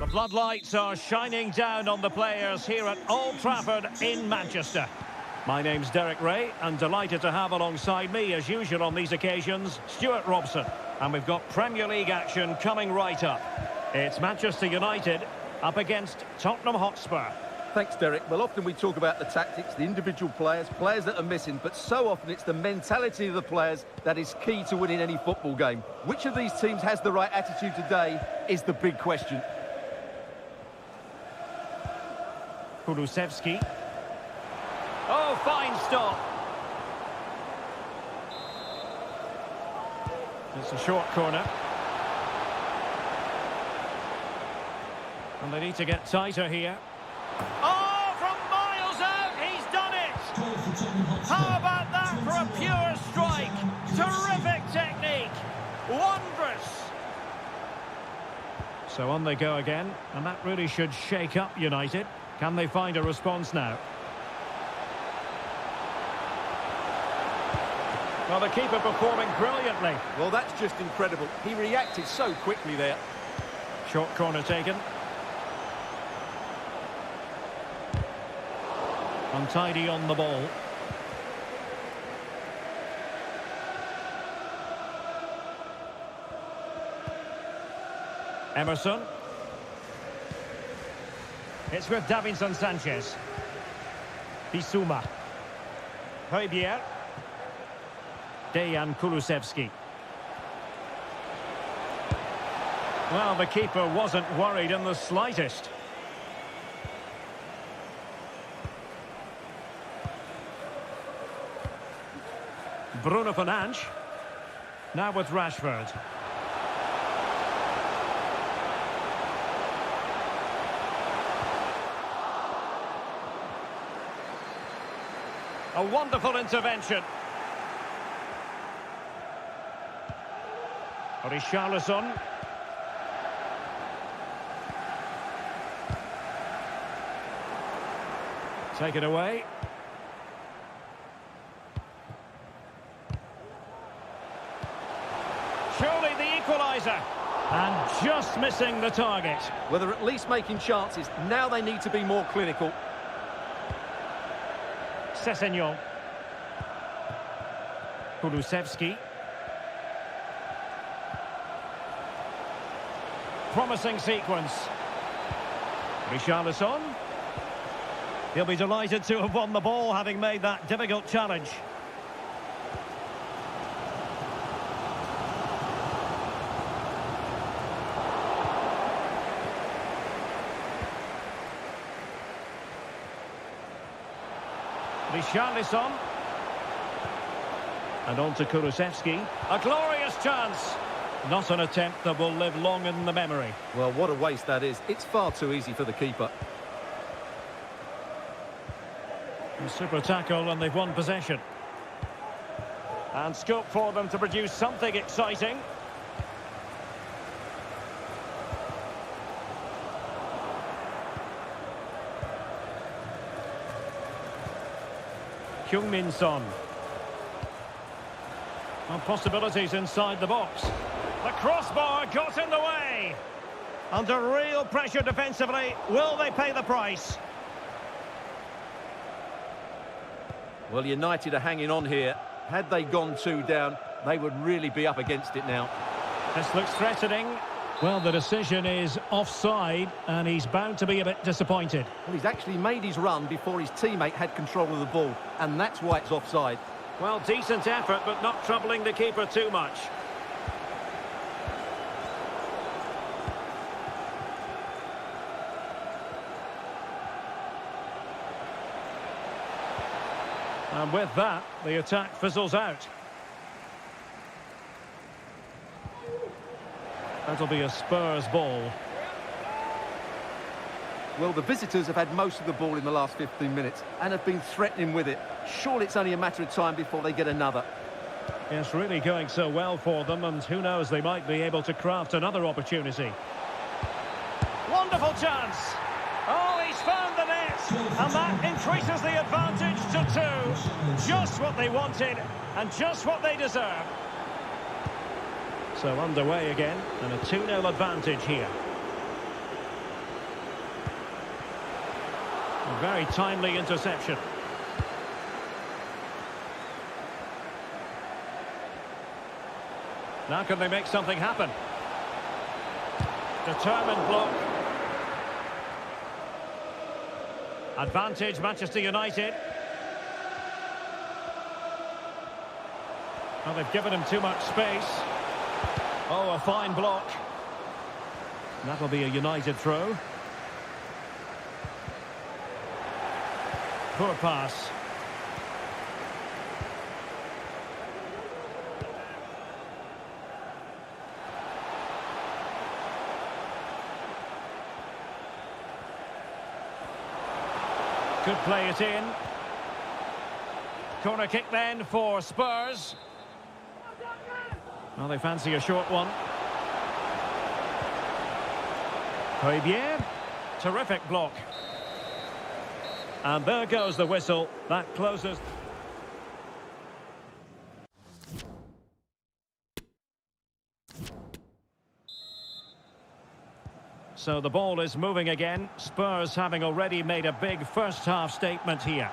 The floodlights are shining down on the players here at Old Trafford in Manchester. My name's Derek Ray, and delighted to have alongside me, as usual on these occasions, Stuart Robson. And we've got Premier League action coming right up. It's Manchester United up against Tottenham Hotspur. Thanks, Derek. Well, often we talk about the tactics, the individual players that are missing, but so often it's the mentality of the players that is key to winning any football game. Which of these teams has the right attitude today is the big question. Kulusevski. Oh, fine stop. It's a short corner. And they need to get tighter here. Oh, from miles out, he's done it! How about that for a pure strike? Terrific technique. Wondrous. So on they go again, and that really should shake up United. Can they find a response now? Well, the keeper performing brilliantly. Well, that's just incredible. He reacted so quickly there. Short corner taken. Untidy on the ball. Emerson. It's with Davinson Sanchez. Bissouma. Højbjerg. Dejan Kulusevski. Well, the keeper wasn't worried in the slightest. Bruno Fernandes. Now with Rashford. A wonderful intervention. Richarlison. Take it away. Surely the equaliser. And just missing the target. Well, they're at least making chances. Now they need to be more clinical. Sessegnon. Kulusevski. Promising sequence. Richarlison. He'll be delighted to have won the ball, having made that difficult challenge. Richarlison. And on to Kulusevski. A glorious chance. Not an attempt that will live long in the memory. Well, what a waste that is. It's far too easy for the keeper. A super tackle, and they've won possession. And scope for them to produce something exciting. Heung-min Son. And possibilities inside the box. The crossbar got in the way. Under real pressure defensively. Will they pay the price? Well, United are hanging on here. Had they gone 2 down, they would really be up against it now. This looks threatening. Well, the decision is offside, and he's bound to be a bit disappointed. Well, he's actually made his run before his teammate had control of the ball, and that's why it's offside. Well, decent effort, but not troubling the keeper too much. And with that, the attack fizzles out. That'll be a Spurs ball. Well, the visitors have had most of the ball in the last 15 minutes and have been threatening with it. Surely it's only a matter of time before they get another. Yes, really going so well for them, and who knows, they might be able to craft another opportunity. Wonderful chance! Oh, he's found the net, and that increases the advantage to 2. Just what they wanted, and just what they deserve. So underway again, and a 2-0 advantage here. A very timely interception. Now can they make something happen? Determined block. Advantage Manchester United. Well, they've given him too much space. Oh, a fine block. That'll be a United throw. Poor pass. Could play it in. Corner kick then for Spurs. Well, they fancy a short one. Tobi. Terrific block. And there goes the whistle. That closes. So the ball is moving again. Spurs having already made a big first half statement here.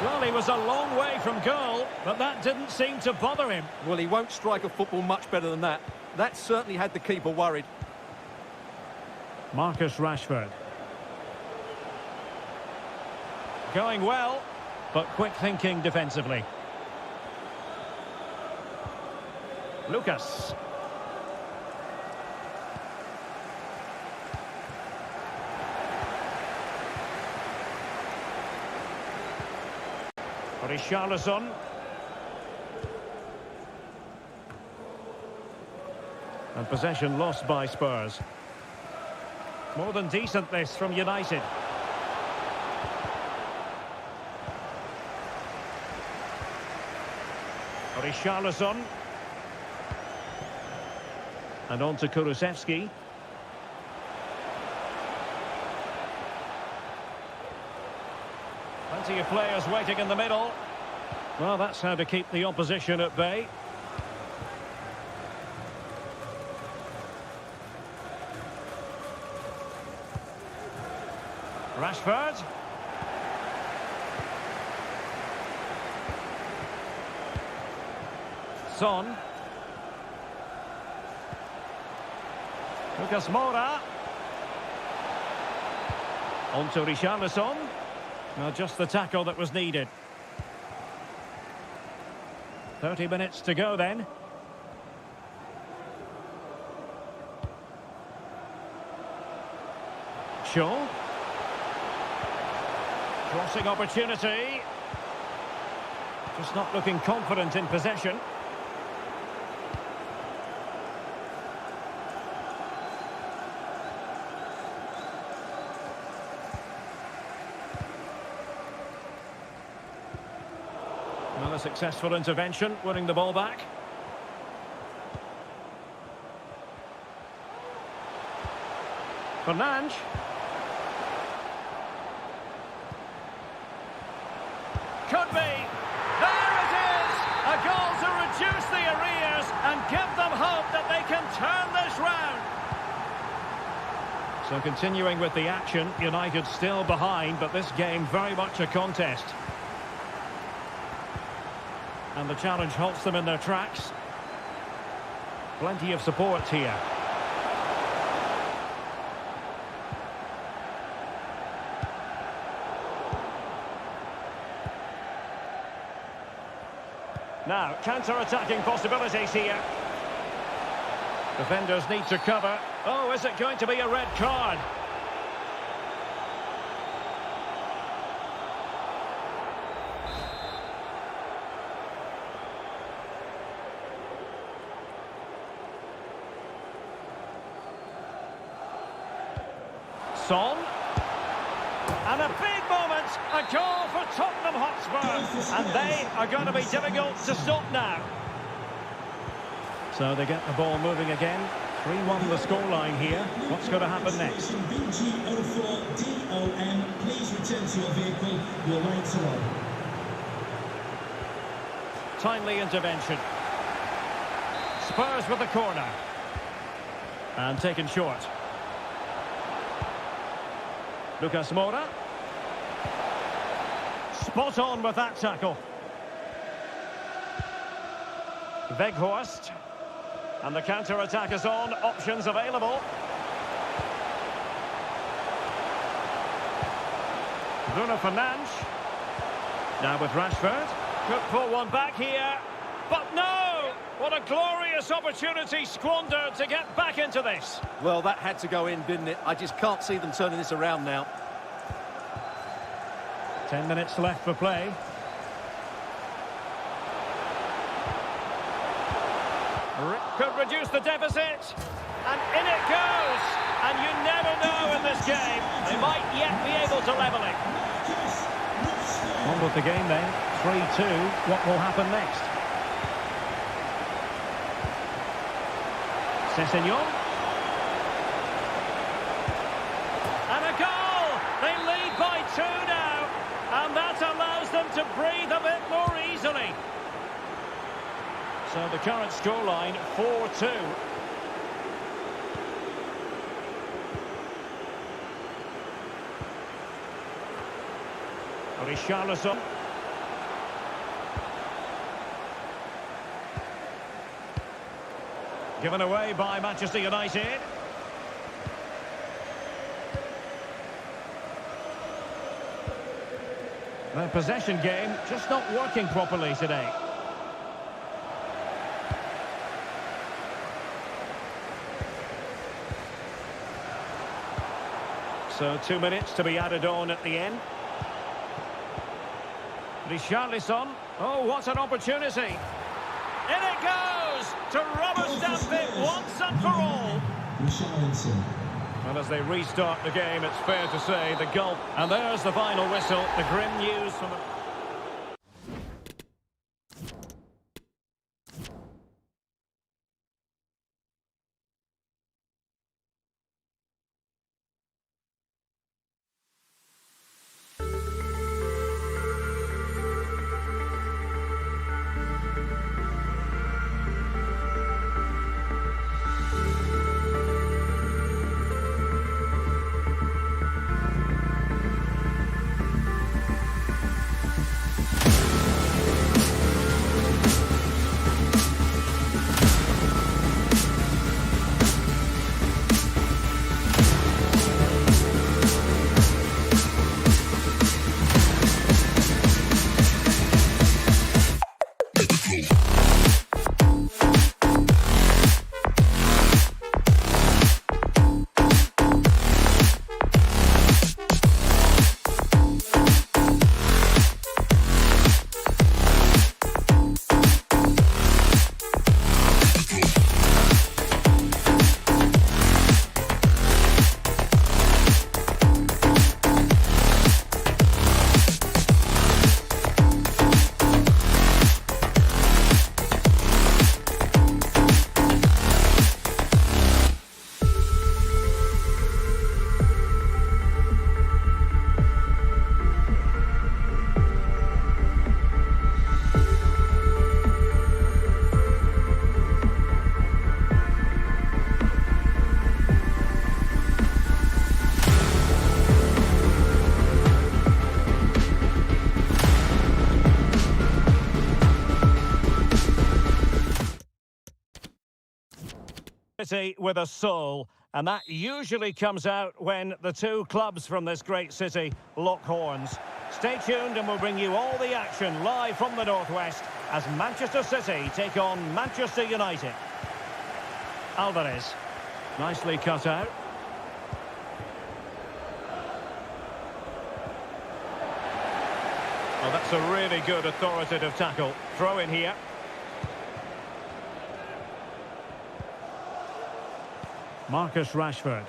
Well, he was a long way from goal, but that didn't seem to bother him. Well, he won't strike a football much better than that. That certainly had the keeper worried. Marcus Rashford. Going well, but quick thinking defensively. Lucas. Richarlison. And possession lost by Spurs. More than decent this from United. Richarlison. And on to Kulusevski. Plenty of players waiting in the middle. Well, that's how to keep the opposition at bay. Rashford. Son. Lucas Moura. On to Richarlison. Well, just the tackle that was needed. 30 minutes to go then. Shaw. Crossing opportunity. Just not looking confident in possession. Well, a successful intervention, winning the ball back. Fernandes. Could be. There it is! A goal to reduce the arrears and give them hope that they can turn this round. So continuing with the action, United still behind, but this game very much a contest. And the challenge halts them in their tracks. Plenty of support here. Now, counter-attacking possibilities here. Defenders need to cover. Oh, is it going to be a red card? Son. And a big moment, a goal for Tottenham Hotspur. And they are going to be difficult to stop now. So they get the ball moving again. 3-1 the scoreline here. What's going to happen next? BG04DOM, please return to your vehicle. Your lights are on. Timely intervention. Spurs with the corner. And taken short. Lucas Moura. Spot on with that tackle. Weghorst. And the counter-attack is on. Options available. Bruno Fernandes. Now with Rashford. Could pull one back here. But no! What a glorious opportunity squandered to get back into this. Well, that had to go in, didn't it? I just can't see them turning this around now. 10 minutes left for play. Could reduce the deficit. And in it goes. And you never know in this game. They might yet be able to level it. On with the game then. 3-2. What will happen next? Sessegnon. And a goal! They lead by 2 now. And that allows them to breathe a bit more easily. So the current scoreline, 4-2. Richarlison. Given away by Manchester United. The possession game just not working properly today. So 2 minutes to be added on at the end. Richarlison. Oh, what an opportunity. In it goes to rubber stamp it once and for all. Richarlison. And as they restart the game, it's fair to say the gulp. And there's the final whistle. The grim news from the... City with a soul, and that usually comes out when the two clubs from this great city lock horns. Stay tuned and we'll bring you all the action live from the northwest as Manchester City take on Manchester United. Alvarez, nicely cut out. Oh, that's a really good authoritative tackle. Throw in here. Marcus Rashford.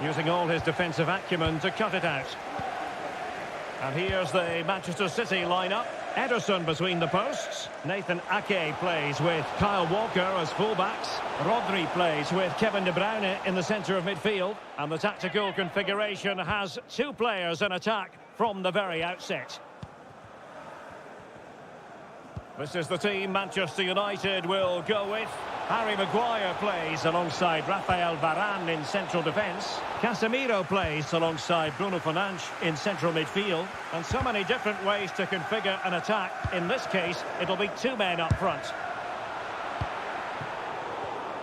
Using all his defensive acumen to cut it out. And here's the Manchester City lineup. Ederson between the posts. Nathan Ake plays with Kyle Walker as fullbacks. Rodri plays with Kevin De Bruyne in the centre of midfield. And the tactical configuration has two players in attack from the very outset. This is the team Manchester United will go with. Harry Maguire plays alongside Rafael Varane in central defence. Casemiro plays alongside Bruno Fernandes in central midfield. And so many different ways to configure an attack. In this case, it'll be two men up front.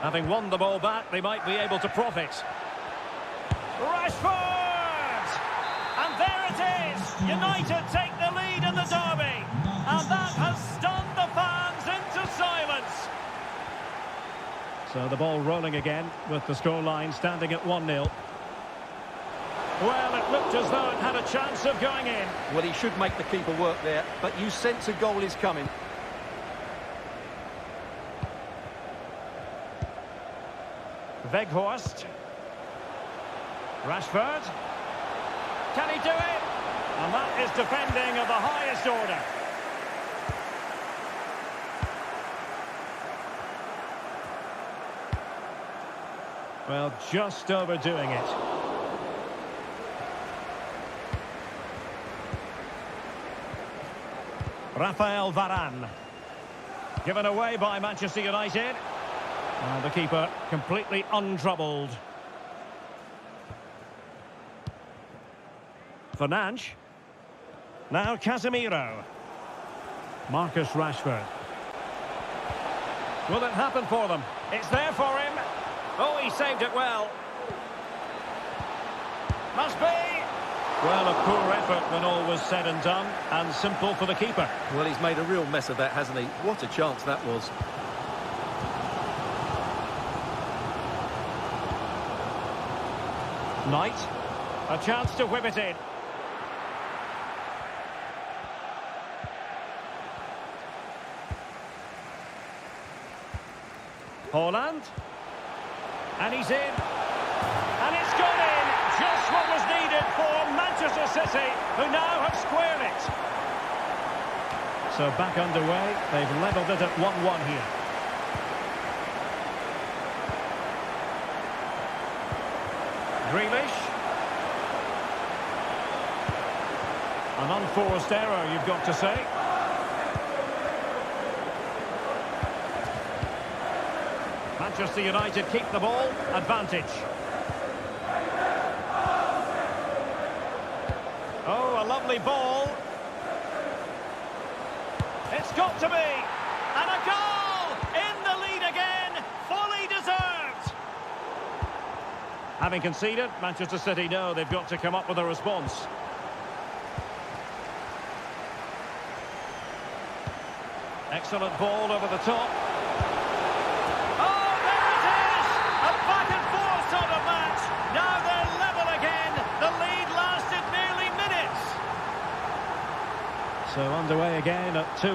Having won the ball back, they might be able to profit. Rashford! And there it is! United take the lead in the derby. And that has stunned the fans into silence. So the ball rolling again with the scoreline standing at 1-0. Well, it looked as though it had a chance of going in. Well, he should make the keeper work there, but you sense a goal is coming. Weghorst. Rashford. Can he do it? And that is defending of the highest order. Well, just overdoing it. Rafael Varane. Given away by Manchester United. And the keeper completely untroubled. Fernandes. Now Casemiro. Marcus Rashford. Will it happen for them? It's there for him. Oh, he saved it well. Must be. Well, a poor effort when all was said and done, and simple for the keeper. Well, he's made a real mess of that, hasn't he? What a chance that was. Knight. A chance to whip it in. Haaland. And he's in. And it's gone in. Just what was needed for Manchester City, who now have squared it. So back underway. They've levelled it at 1-1 here. Grealish. An unforced error, you've got to say. Manchester United keep the ball. Advantage. Oh, a lovely ball. It's got to be. And a goal! In the lead again. Fully deserved. Having conceded, Manchester City know they've got to come up with a response. Excellent ball over the top. Oh, there it is! A back and forth sort of match. Now they're level again. The lead lasted nearly minutes. So underway again at 2-2.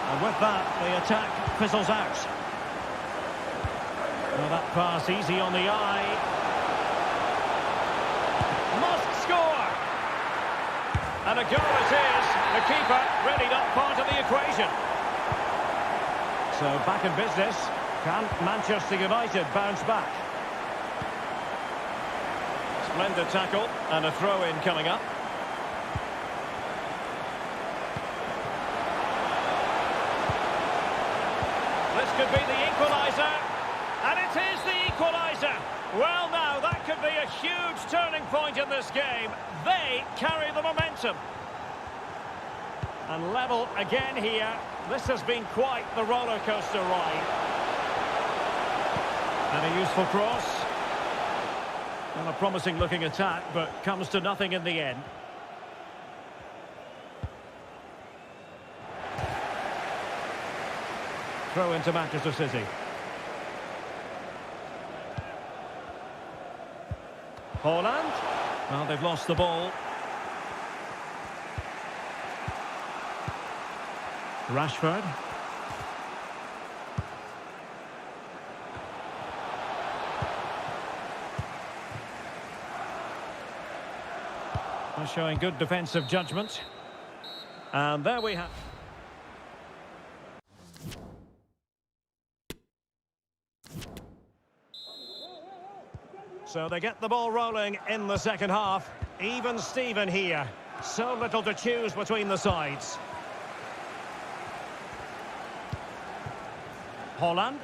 And with that, the attack fizzles out. Well, that pass easy on the eye. Must score! And a goal it is. The keeper really not part of the equation. So back in business. Can Manchester United bounce back? Splendid tackle and a throw-in coming up. This could be the equaliser. And it is the equaliser. Well, now, that could be a huge turning point in this game. They carry the momentum. And level again here. This has been quite the roller coaster ride. And a useful cross. Well, a promising looking attack, but comes to nothing in the end. Throw into Manchester City. Haaland. Well, they've lost the ball. Rashford. They're showing good defensive judgment. And there we have... So they get the ball rolling in the second half. Even Steven here. So little to choose between the sides. Holland.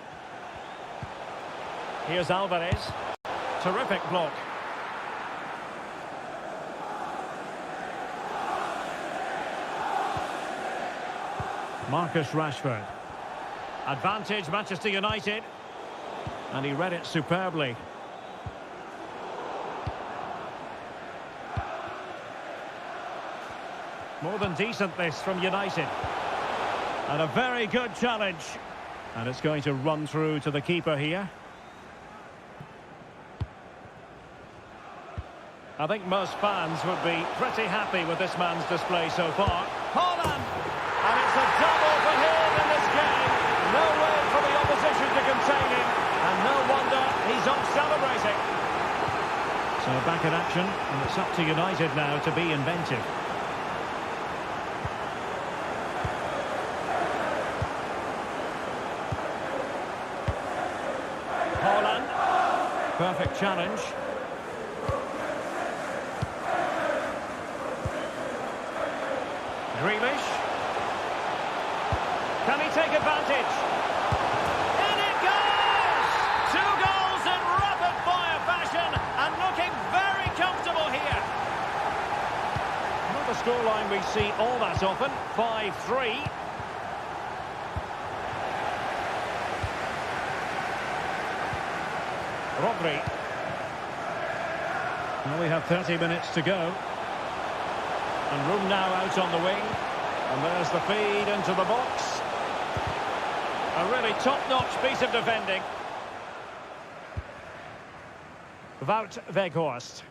Here's Alvarez. Terrific block. Marcus Rashford. Advantage Manchester United. And he read it superbly. More than decent this from United. And a very good challenge. And it's going to run through to the keeper here. I think most fans would be pretty happy with this man's display so far. Holland! And it's a double for him in this game. No way for the opposition to contain him. And no wonder he's off celebrating. So back in action, and it's up to United now to be inventive. Holland. Perfect challenge. Grealish. Can he take advantage? In it goes! 2 goals in rapid-fire fashion and looking very comfortable here. Not a scoreline we see all that often. 5-3. Rodri. Well, we have 30 minutes to go. And room now out on the wing. And there's the feed into the box. A really top-notch piece of defending. Wout Weghorst.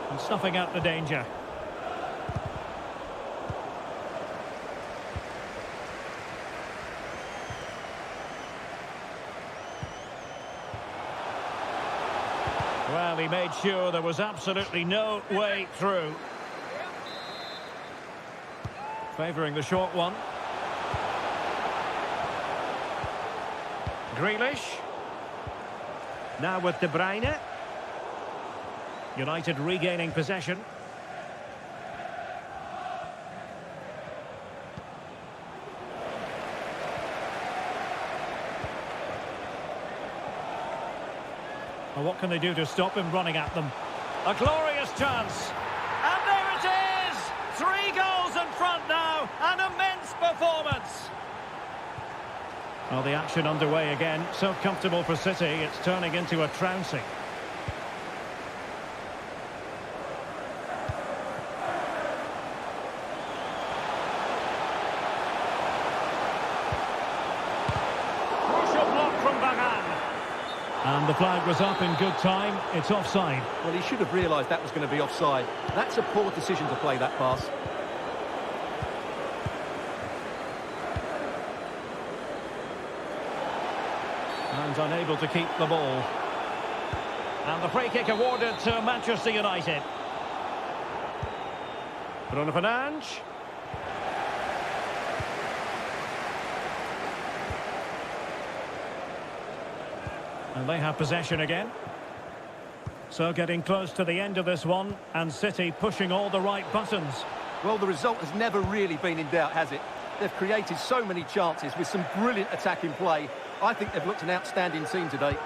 And snuffing out the danger. Well, he made sure there was absolutely no way through. Favouring the short one. Grealish. Now with De Bruyne. United regaining possession. Well, what can they do to stop him running at them? A glorious chance. And there it is! 3 goals in front now. An immense performance. Well, the action underway again. So comfortable for City, it's turning into a trouncing. And the flag was up in good time. It's offside. Well, he should have realised that was going to be offside. That's a poor decision to play that pass. And unable to keep the ball. And the free kick awarded to Manchester United. Bruno Fernandes. And they have possession again. So getting close to the end of this one, and City pushing all the right buttons. Well, the result has never really been in doubt, has it? They've created so many chances with some brilliant attacking play. I think they've looked an outstanding team today.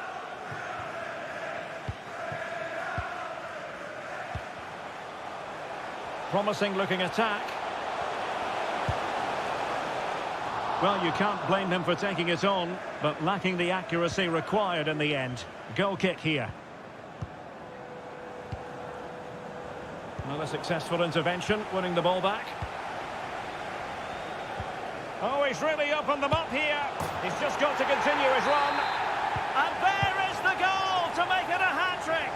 Promising looking attack. Well, you can't blame them for taking it on, but lacking the accuracy required in the end. Goal kick here. Well, a successful intervention, winning the ball back. Oh, he's really opened them up here. He's just got to continue his run. And there is the goal to make it a hat-trick.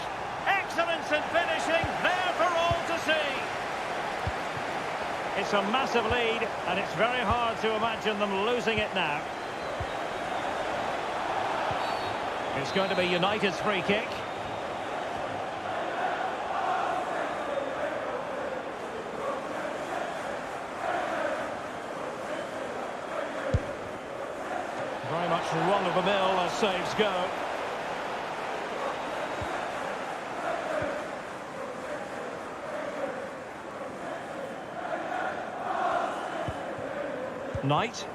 Excellence in finishing, there for all to see. It's a massive lead, and it's very hard to imagine them losing it now. It's going to be United's free kick. Very much run-of-the-mill as saves go. Knight.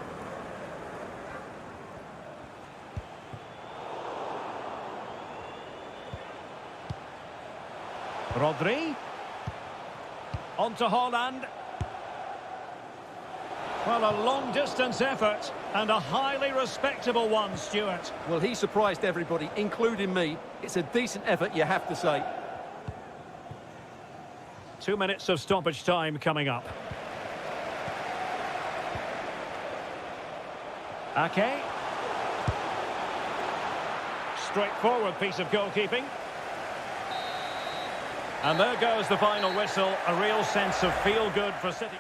Rodri. On to Holland. Well, a long-distance effort and a highly respectable one, Stuart. Well, he surprised everybody, including me. It's a decent effort, you have to say. 2 minutes of stoppage time coming up. Ake. Straightforward piece of goalkeeping. And there goes the final whistle. A real sense of feel-good for City.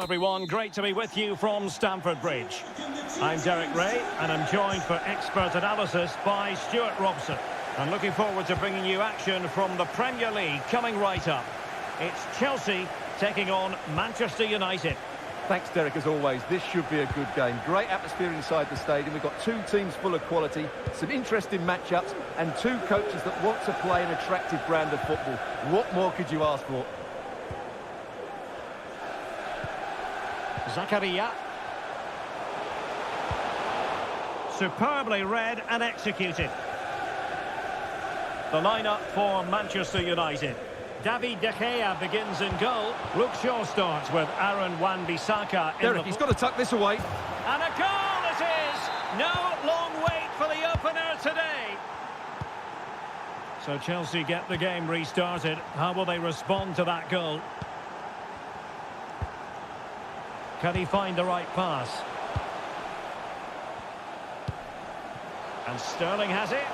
Everyone, great to be with you from Stamford Bridge. I'm Derek Ray and I'm joined for expert analysis by Stuart Robson. I'm looking forward to bringing you action from the Premier League coming right up. It's Chelsea taking on Manchester United. Thanks, Derek, as always. This should be a good game. Great atmosphere inside the stadium. We've got two teams full of quality, some interesting matchups, and two coaches that want to play an attractive brand of football. What more could you ask for? Zakaria. Superbly read and executed. The lineup for Manchester United. David De Gea begins in goal. Luke Shaw starts with Aaron Wan-Bissaka. Derek, he's got to tuck this away. And a goal it is! No long wait for the opener today. So Chelsea get the game restarted. How will they respond to that goal? Can he find the right pass? And Sterling has it.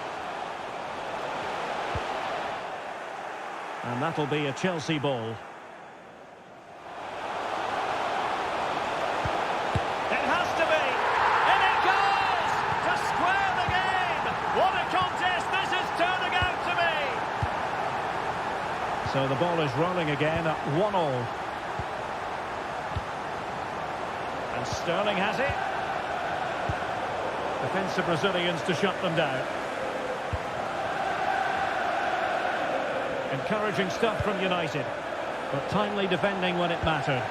And that'll be a Chelsea ball. It has to be! And it goes! To square the game! What a contest this is turning out to be! So the ball is rolling again at 1-1. And Sterling has it. Defensive Brazilians to shut them down. Encouraging stuff from United, but timely defending when it mattered.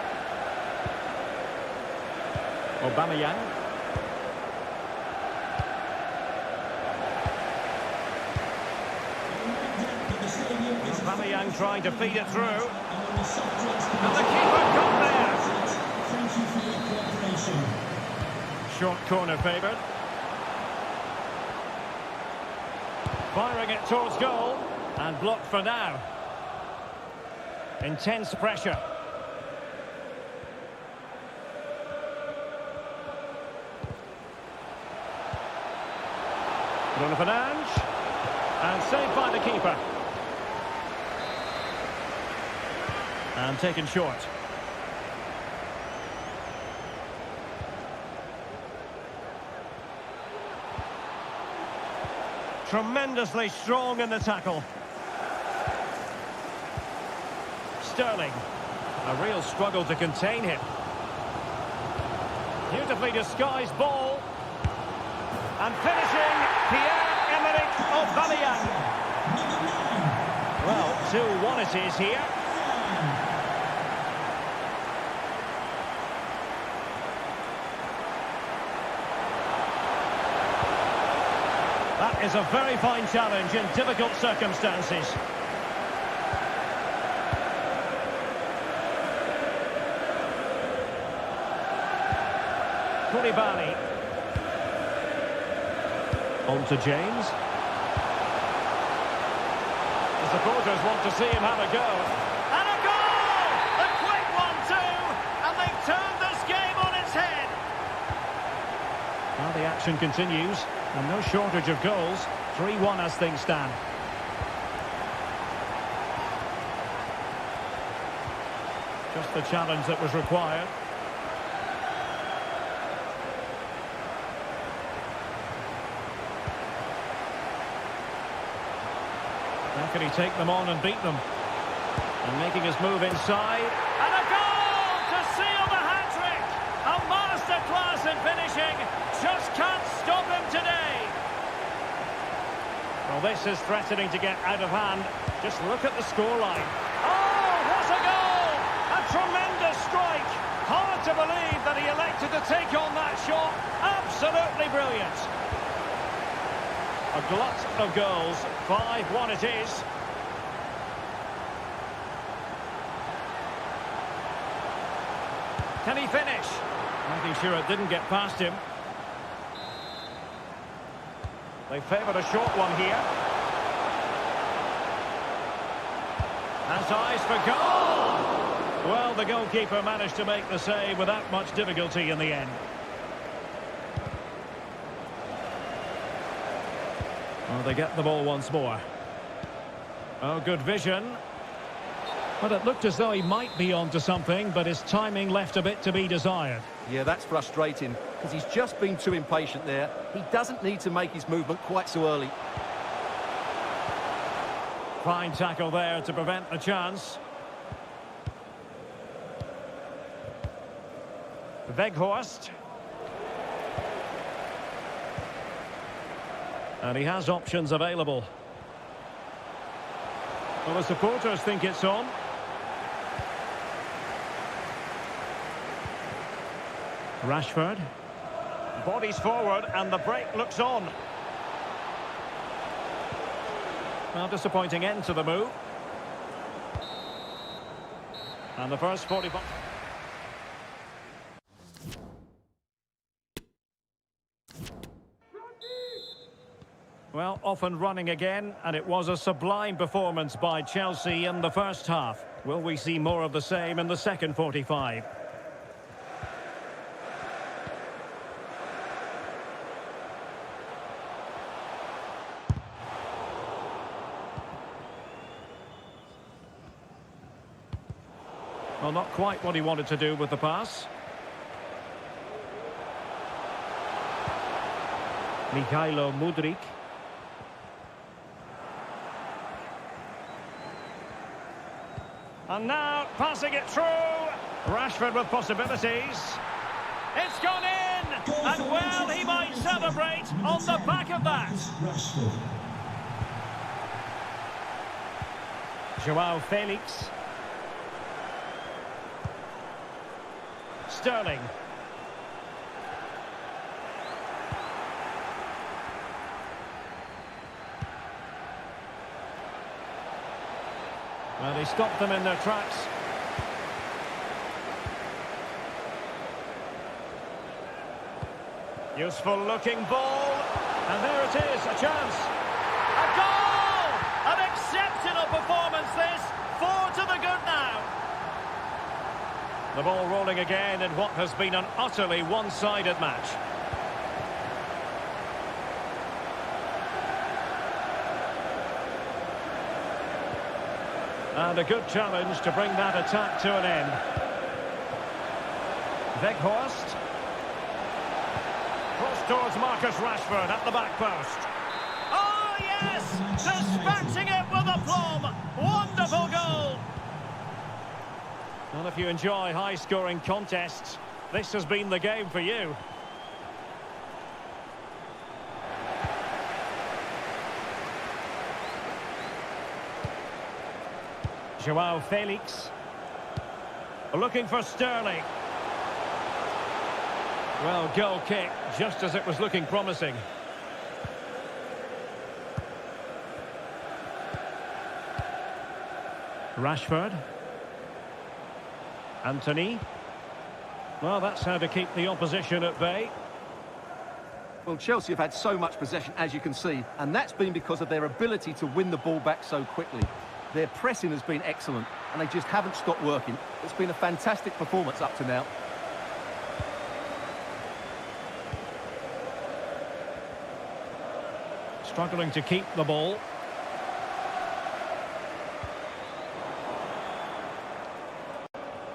Aubameyang. Aubameyang trying to feed it through. And the keeper got there. Thank you for your cooperation. Short corner favoured. Firing it towards goal. And blocked for now. Intense pressure. Bruno Fernandes. And saved by the keeper. And taken short. Tremendously strong in the tackle. Sterling. A real struggle to contain him. Beautifully disguised ball. And finishing, Pierre-Emerick Aubameyang. Well, 2-1 it is here. That is a very fine challenge in difficult circumstances. Koulibaly. On to James. The supporters want to see him have a go. And a goal! A quick one too! And they've turned this game on its head. Well, the action continues. And no shortage of goals. 3-1 as things stand. Just the challenge that was required. How can he take them on and beat them? And making his move inside. And a goal to seal the hat-trick! A masterclass in finishing. Just can't stop him today. Well, this is threatening to get out of hand. Just look at the scoreline. Oh, what a goal! A tremendous strike. Hard to believe that he elected to take on that shot. Absolutely brilliant. A glut of goals. 5-1 it is. Can he finish? Making sure it didn't get past him. They favoured a short one here. Has eyes for goal! Well, the goalkeeper managed to make the save without much difficulty in the end. Well, they get the ball once more. Oh, good vision. But it looked as though he might be onto something, but his timing left a bit to be desired. Yeah, that's frustrating, because he's just been too impatient there. He doesn't need to make his movement quite so early. Fine tackle there to prevent the chance. Weghorst. And he has options available. Well, the supporters think it's on. Rashford. Bodies forward and the break looks on. Well, disappointing end to the move. And the first 45... Well, off and running again, and it was a sublime performance by Chelsea in the first half. Will we see more of the same in the second 45? Well, not quite what he wanted to do with the pass. Mikhailo Mudryk. And now, passing it through. Rashford with possibilities. It's gone in! And well, he might celebrate on the back of that. Joao Felix. Sterling. Well, he stopped them in their tracks. Useful looking ball. And there it is, a chance. A goal! The ball rolling again in what has been an utterly one-sided match. And a good challenge to bring that attack to an end. Weghorst. Cross towards Marcus Rashford at the back post. Oh, yes! Dispatching it with aplomb. Wonderful goal! Well, if you enjoy high-scoring contests, this has been the game for you. Joao Felix. Looking for Sterling. Well, goal kick, just as it was looking promising. Rashford. Anthony. Well, that's how to keep the opposition at bay. Well, Chelsea have had so much possession, as you can see, and that's been because of their ability to win the ball back so quickly. Their pressing has been excellent, and they just haven't stopped working. It's been a fantastic performance up to now. Struggling to keep the ball.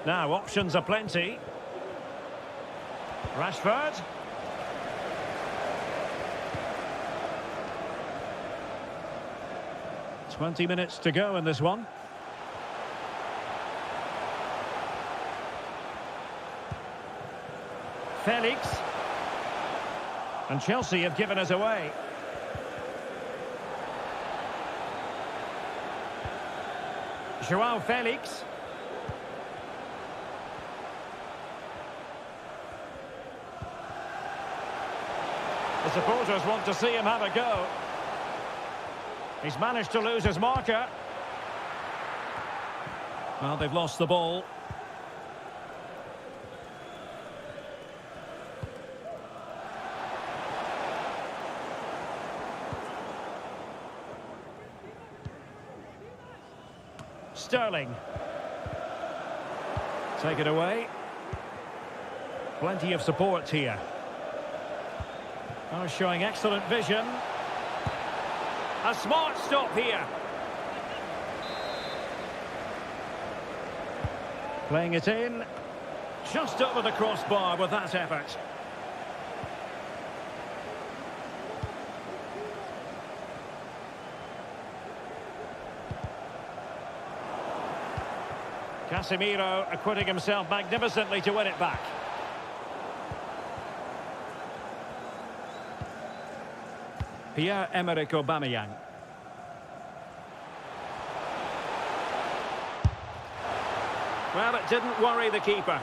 Now, options are plenty. Rashford. "20 minutes to go in this one. Felix. And Chelsea have given us away. Joao Felix. The supporters want to see him have a go. He's managed to lose his marker. Well, they've lost the ball. Sterling. Take it away. Plenty of support here. Oh, showing excellent vision. A smart stop here. Playing it in. Just over the crossbar with that effort. Casemiro acquitting himself magnificently to win it back. Pierre-Emerick Aubameyang. Well, it didn't worry the keeper.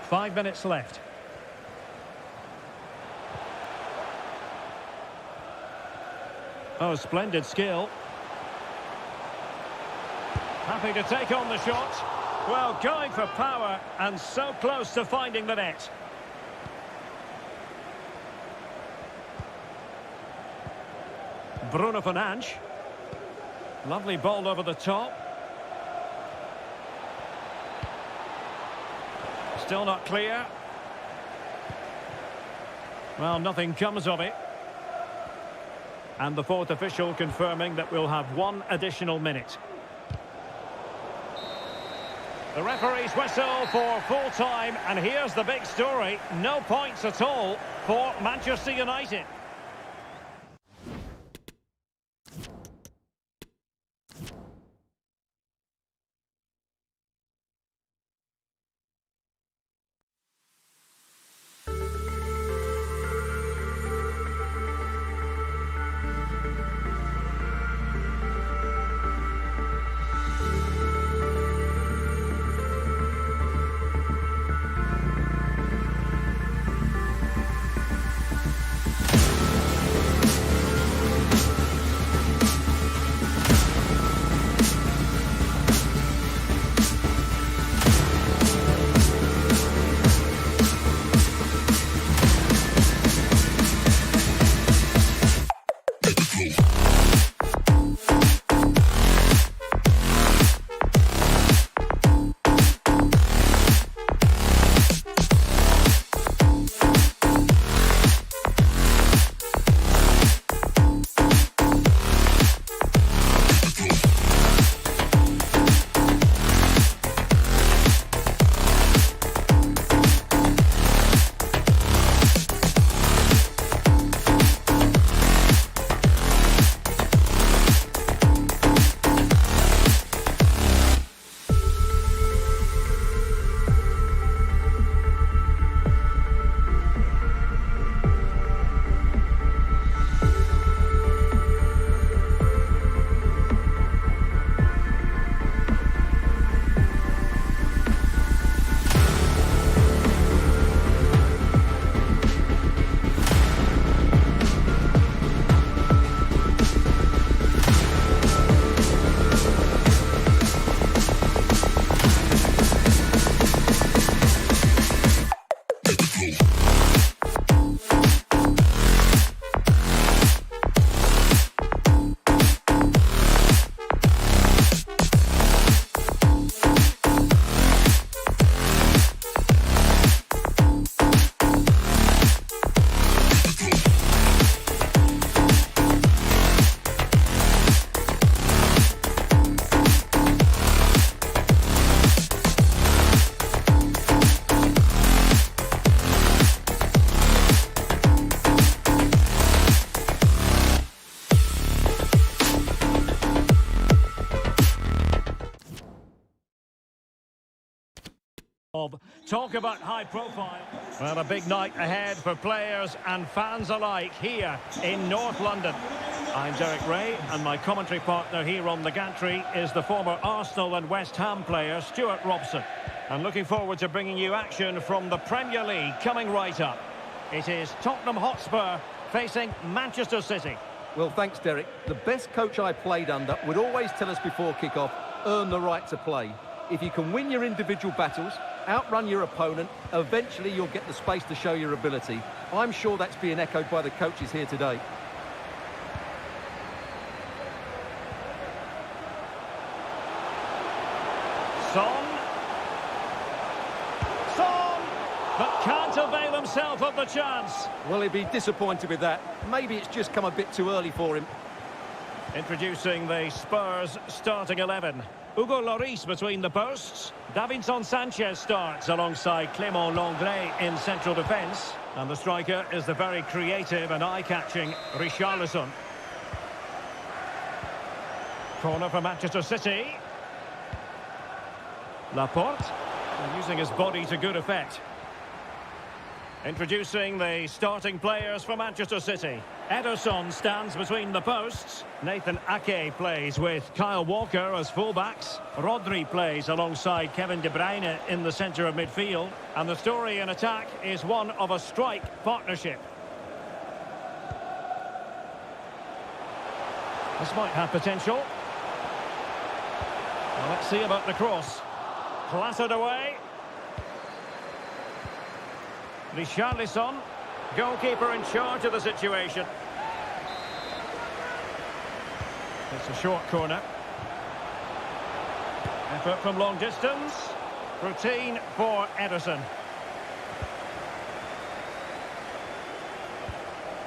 Five minutes left. Oh, splendid skill. Happy to take on the shot. Well, going for power and so close to finding the net. Bruno Fernandes. Lovely ball over the top. Still not clear. Well, nothing comes of it. And the fourth official confirming that we'll have one additional minute. The referee's whistle for full time, and here's the big story. No points at all for Manchester United. of. Talk about high profile. Well, a big night ahead for players and fans alike here in North London. I'm Derek Ray, and my commentary partner here on the gantry is the former Arsenal and West Ham player Stuart Robson. And looking forward to bringing you action from the Premier League coming right up. It is Tottenham Hotspur facing Manchester City. Well, thanks, Derek. The best coach I played under would always tell us before kick-off, earn the right to play. If you can win your individual battles, outrun your opponent, eventually you'll get the space to show your ability. I'm sure that's being echoed by the coaches here today. Son, but can't avail himself of the chance. Well, he'd be disappointed with that. Maybe it's just come a bit too early for him. Introducing the Spurs starting 11. Hugo Lloris between the posts. Davinson Sanchez starts alongside Clément Lenglet in central defence. And the striker is the very creative and eye-catching Richarlison. Corner for Manchester City. Laporte, using his body to good effect. Introducing the starting players for Manchester City. Ederson stands between the posts. Nathan Ake plays with Kyle Walker as fullbacks. Rodri plays alongside Kevin De Bruyne in the centre of midfield. And the story in attack is one of a strike partnership. This might have potential. Well, let's see about the cross. Clattered away. Richarlison, goalkeeper in charge of the situation. It's a short corner. Effort from long distance. Routine for Ederson.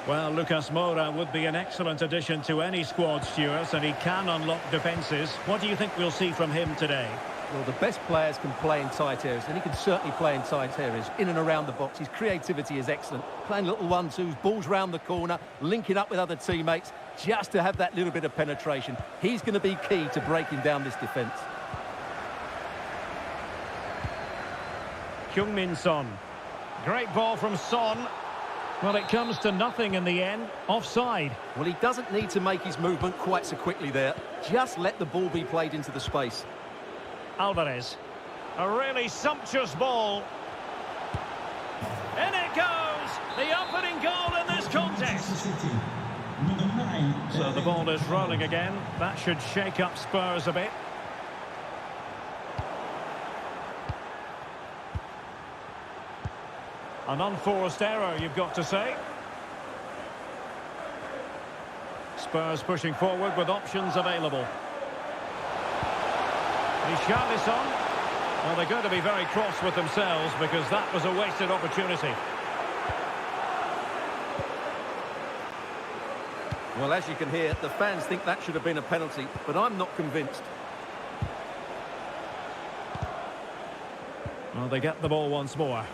Well, Lucas Moura would be an excellent addition to any squad, Stuart, and he can unlock defences. What do you think we'll see from him today? Well, the best players can play in tight areas, and he can certainly play in tight areas, in and around the box. His creativity is excellent. Playing little one-twos, balls round the corner, linking up with other teammates, just to have that little bit of penetration. He's going to be key to breaking down this defence. Heung-min Son. Great ball from Son. Well, it comes to nothing in the end. Offside. Well, he doesn't need to make his movement quite so quickly there. Just let the ball be played into the space. Alvarez. A really sumptuous ball. In it goes! The opening goal in this contest. So the ball is rolling again. That should shake up Spurs a bit. An unforced error, you've got to say. Spurs pushing forward with options available. Richarlison. Well, they're going to be very cross with themselves because that was a wasted opportunity. Well, as you can hear, the fans think that should have been a penalty, but I'm not convinced. Well, they get the ball once more.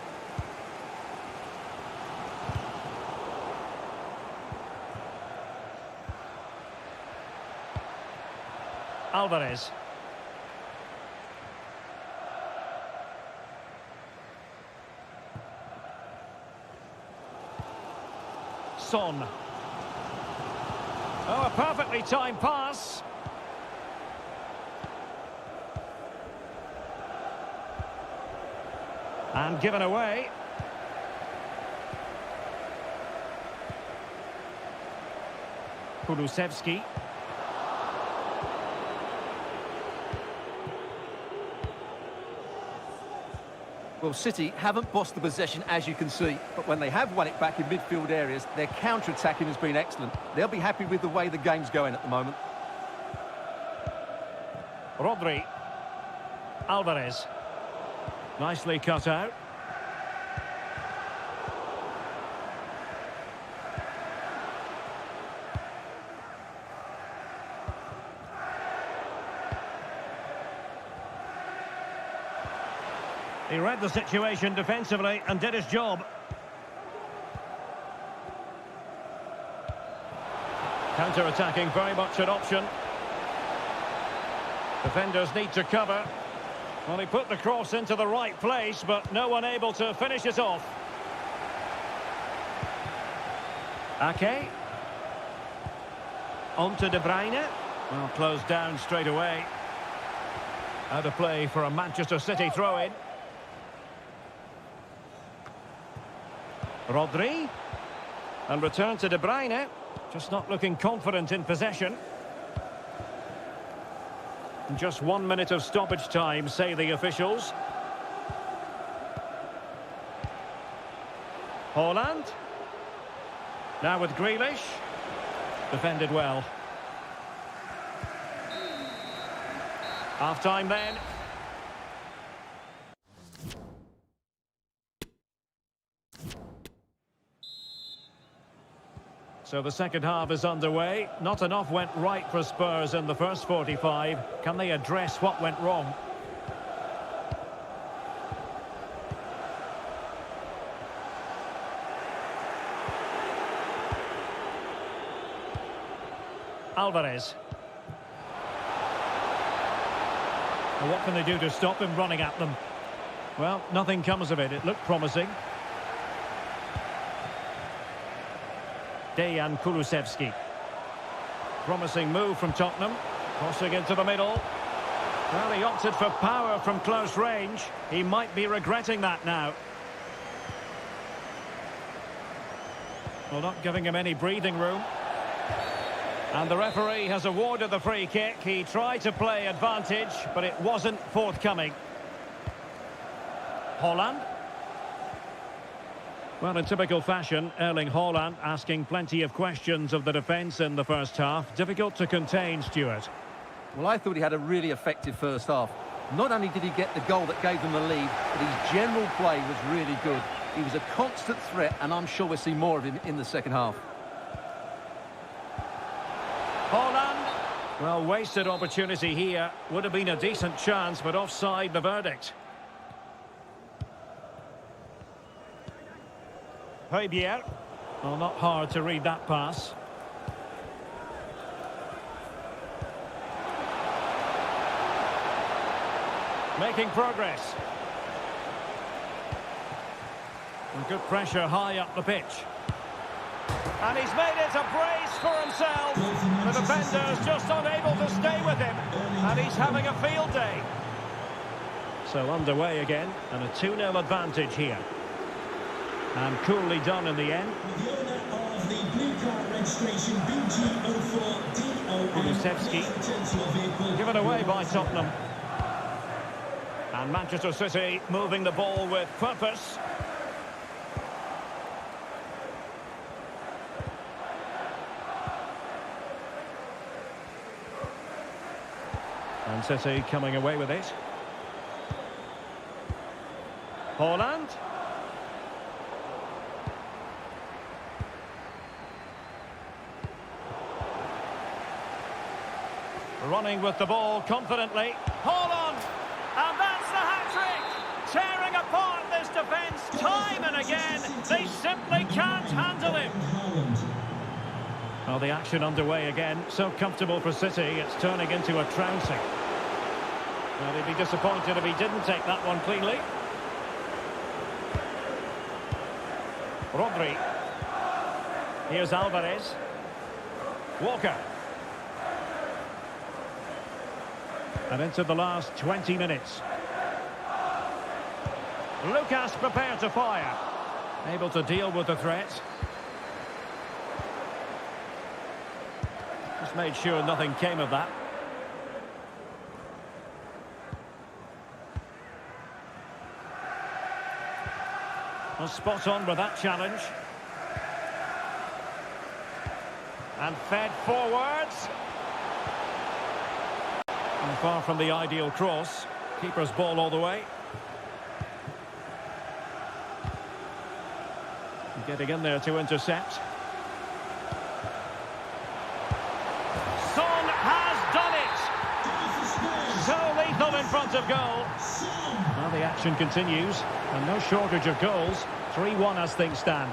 Alvarez. Son. Oh, a perfectly timed pass. And given away. Kulusevski. Well, City haven't bossed the possession, as you can see, but when they have won it back in midfield areas, their counter-attacking has been excellent. They'll be happy with the way the game's going at the moment. Rodri. Alvarez. Nicely cut out. He read the situation defensively and did his job. Counter-attacking, very much an option. Defenders need to cover. Well, he put the cross into the right place, but no one able to finish it off. Ake. On to De Bruyne. Well, closed down straight away. Out of play for a Manchester City throw-in. Rodri. And return to De Bruyne. Just not looking confident in possession. Just 1 minute of stoppage time, say the officials. Haaland. Now with Grealish. Defended well. Half-time then. So the second half is underway. Not enough went right for Spurs in the first 45. Can they address what went wrong? Alvarez. Well, what can they do to stop him running at them? Well, nothing comes of it. It looked promising. Dejan Kulusevski. Promising move from Tottenham. Crossing into the middle. Well, he opted for power from close range. He might be regretting that now. Well, not giving him any breathing room. And the referee has awarded the free kick. He tried to play advantage, but it wasn't forthcoming. Haaland. Well, in typical fashion, Erling Haaland asking plenty of questions of the defence in the first half. Difficult to contain, Stuart. Well, I thought he had a really effective first half. Not only did he get the goal that gave them the lead, but his general play was really good. He was a constant threat, and I'm sure we'll see more of him in the second half. Haaland. Well, wasted opportunity here. Would have been a decent chance, but offside the verdict. Højbjerg. Well, not hard to read that pass. Making progress. And good pressure high up the pitch. And he's made it a brace for himself. The defender's just unable to stay with him. And he's having a field day. So underway again, and a 2-0 advantage here. And coolly done in the end. The owner of the blue card registration BG04DON. Kulusevski. Given away by Tottenham. And Manchester City moving the ball with purpose. And City coming away with it. Haaland. Running with the ball confidently. Haaland! And that's the hat-trick! Tearing apart this defence time and again. They simply can't handle him. Well, the action underway again. So comfortable for City, it's turning into a trouncing. Well, he'd be disappointed if he didn't take that one cleanly. Rodri. Here's Alvarez. Walker. And into the last 20 minutes. Lucas prepared to fire. Able to deal with the threat. Just made sure nothing came of that. Well, spot on with that challenge. And fed forwards. And far from the ideal cross. Keeper's ball all the way. Getting in there to intercept. Son has done it! So lethal in front of goal. Well, the action continues. And no shortage of goals. 3-1 as things stand.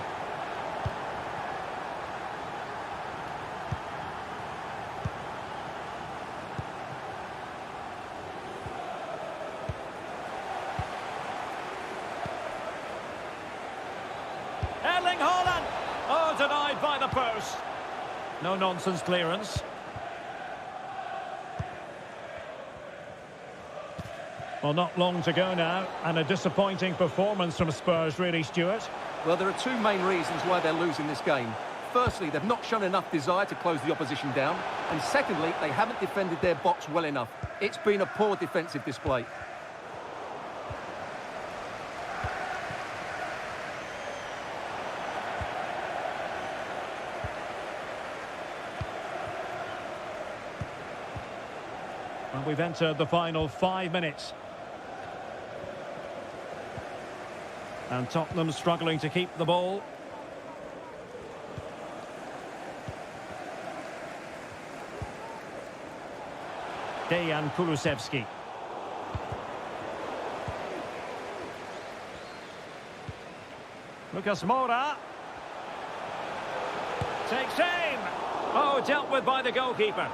denied by the post. No-nonsense clearance. Well, not long to go now, and a disappointing performance from Spurs, really, Stuart. Well, there are two main reasons why they're losing this game. Firstly, they've not shown enough desire to close the opposition down. And secondly, they haven't defended their box well enough. It's been a poor defensive display. Well, we've entered the final 5 minutes. And Tottenham struggling to keep the ball. Dejan Kulusevski. Lucas Moura. Takes aim. Oh, dealt with by the goalkeeper.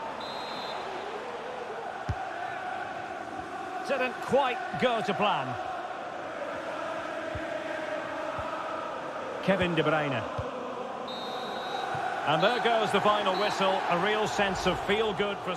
Didn't quite go to plan. Kevin De Bruyne. And there goes the final whistle. A real sense of feel-good for...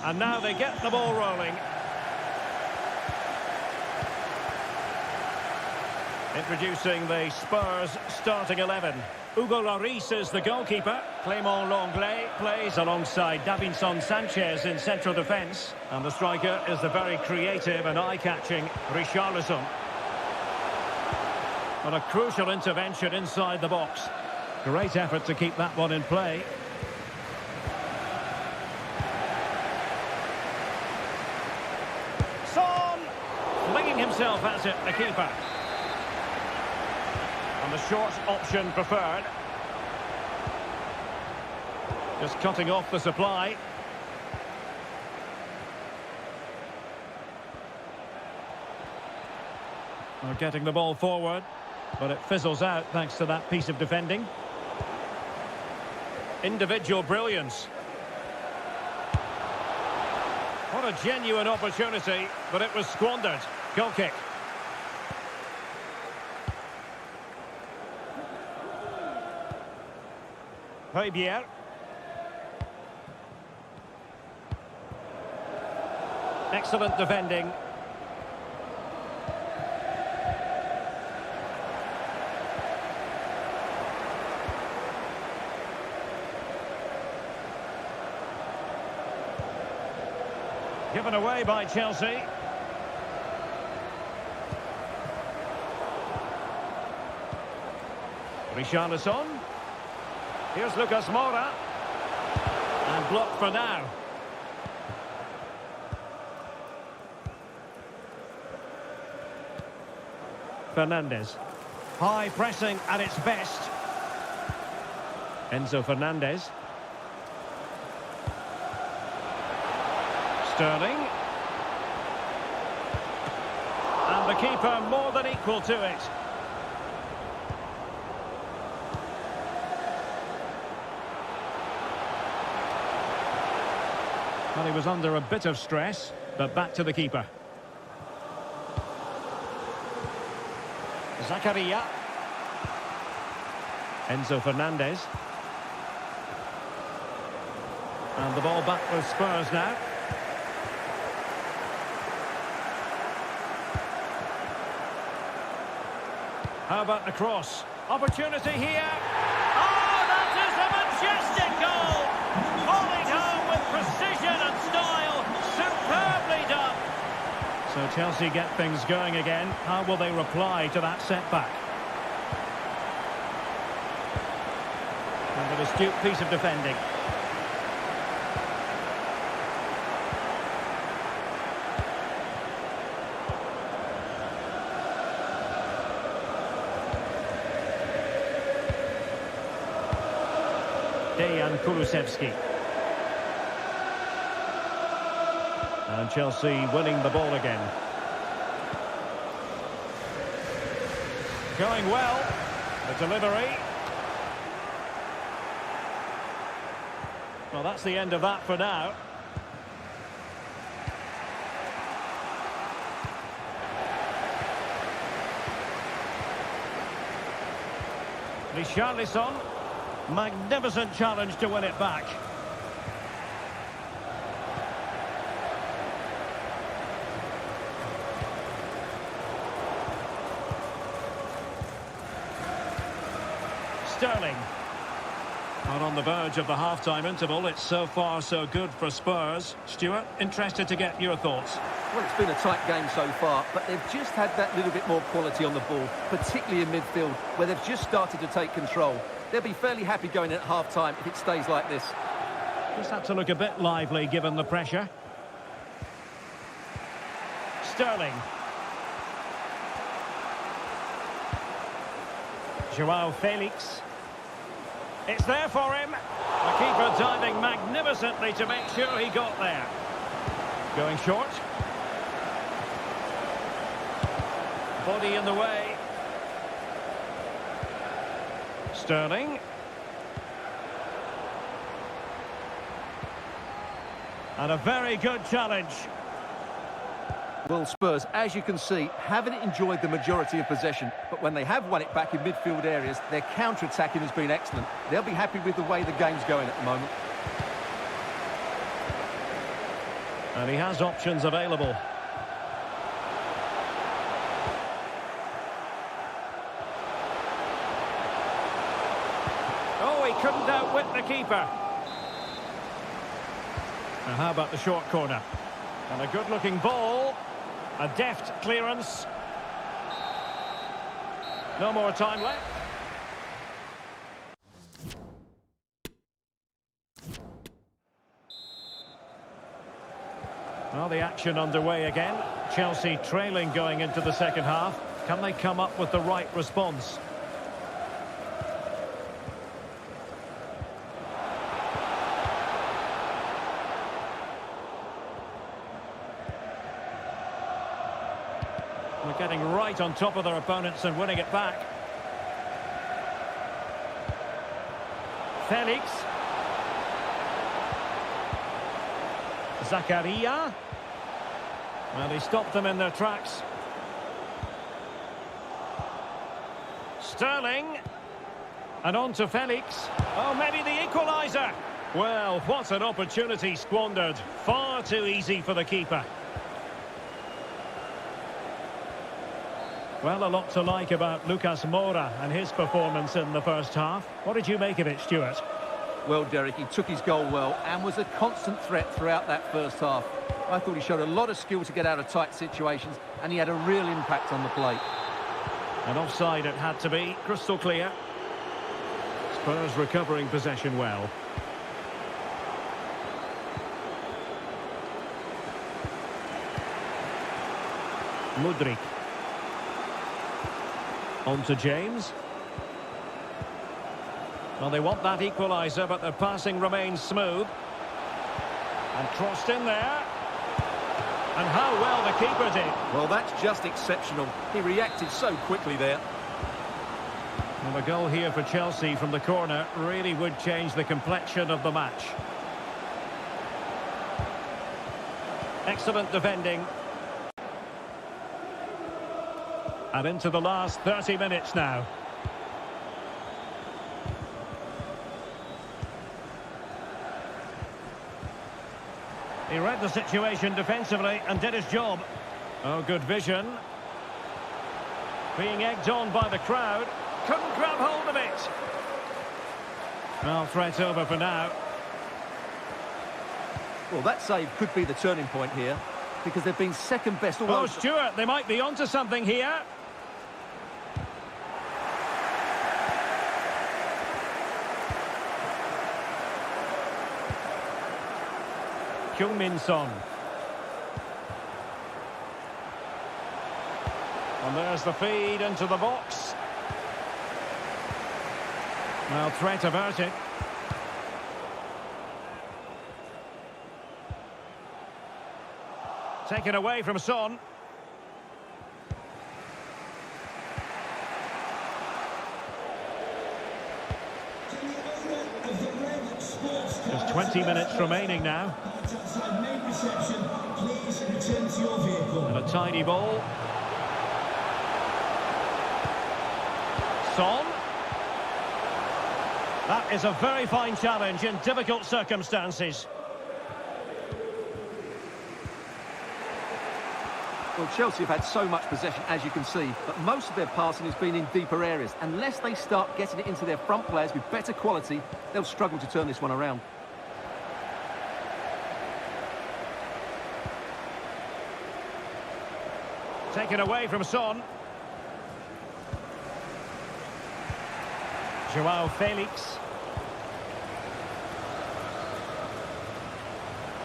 And now they get the ball rolling. Introducing the Spurs starting 11. Hugo Lloris is the goalkeeper. Clément Lenglet plays alongside Davinson Sanchez in central defence. And the striker is the very creative and eye-catching Richarlison. But a crucial intervention inside the box. Great effort to keep that one in play. Son! Flinging himself at it, the keeper. And the short option preferred. Just cutting off the supply. They're getting the ball forward, but it fizzles out thanks to that piece of defending. Individual brilliance. What a genuine opportunity, but it was squandered. Goal kick. Højbjerg. Excellent defending. Given away by Chelsea. Richarlison. Here's Lucas Moura. And blocked for now. Fernandes. High pressing at its best. Enzo Fernandez. Sterling. And the keeper more than equal to it. Well, he was under a bit of stress, but back to the keeper. Zakaria. Enzo Fernandez. And the ball back with Spurs now. How about the cross? Opportunity here. Oh, that is a majestic goal! Falling home with precision and style. Superbly done. So Chelsea get things going again. How will they reply to that setback? And an astute piece of defending. Dejan Kulusevski. And Chelsea winning the ball again. Going well. The delivery. Well, that's the end of that for now. Richarlison. Magnificent challenge to win it back. Sterling. Not on the verge of the half-time interval. It's so far so good for Spurs. Stuart, interested to get your thoughts. Well, it's been a tight game so far, but they've just had that little bit more quality on the ball, particularly in midfield, where they've just started to take control. They'll be fairly happy going at half-time if it stays like this. Just had to look a bit lively given the pressure. Sterling. Joao Felix. It's there for him. The keeper diving magnificently to make sure he got there. Going short. Body in the way. Sterling. And a very good challenge. Well, Spurs, as you can see, haven't enjoyed the majority of possession, but when they have won it back in midfield areas, their counter-attacking has been excellent. They'll be happy with the way the game's going at the moment. And he has options available. Oh, he couldn't outwit the keeper. Now, how about the short corner? And a good-looking ball. A deft clearance. No more time left. Well, the action underway again. Chelsea trailing going into the second half. Can they come up with the right response? They're getting right on top of their opponents and winning it back. Felix. Zakaria. Well, he stopped them in their tracks. Sterling. And on to Felix. Oh, maybe the equaliser. Well, what an opportunity squandered. Far too easy for the keeper. Well, a lot to like about Lucas Moura and his performance in the first half. What did you make of it, Stuart? Well, Derek, he took his goal well and was a constant threat throughout that first half. I thought he showed a lot of skill to get out of tight situations, and he had a real impact on the play. And offside it had to be, crystal clear. Spurs recovering possession well. Mudryk. On to James. Well, they want that equaliser, but their passing remains smooth. And crossed in there. And how well the keeper did. Well, that's just exceptional. He reacted so quickly there. Well, a goal here for Chelsea from the corner really would change the complexion of the match. Excellent defending. And into the last 30 minutes now. He read the situation defensively and did his job. Oh, good vision. Being egged on by the crowd. Couldn't grab hold of it. Well, threat over for now. Well, that save could be the turning point here, because they've been second best. Oh, Stuart, they might be onto something here. Min Son. And there's the feed into the box. Well, threat averted. Taken away from Son. Just 20 minutes remaining now. And a tiny ball. Son. That is a very fine challenge in difficult circumstances. Well, Chelsea have had so much possession, as you can see, but most of their passing has been in deeper areas. Unless they start getting it into their front players with better quality, they'll struggle to turn this one around. Taken away from Son. Joao Felix.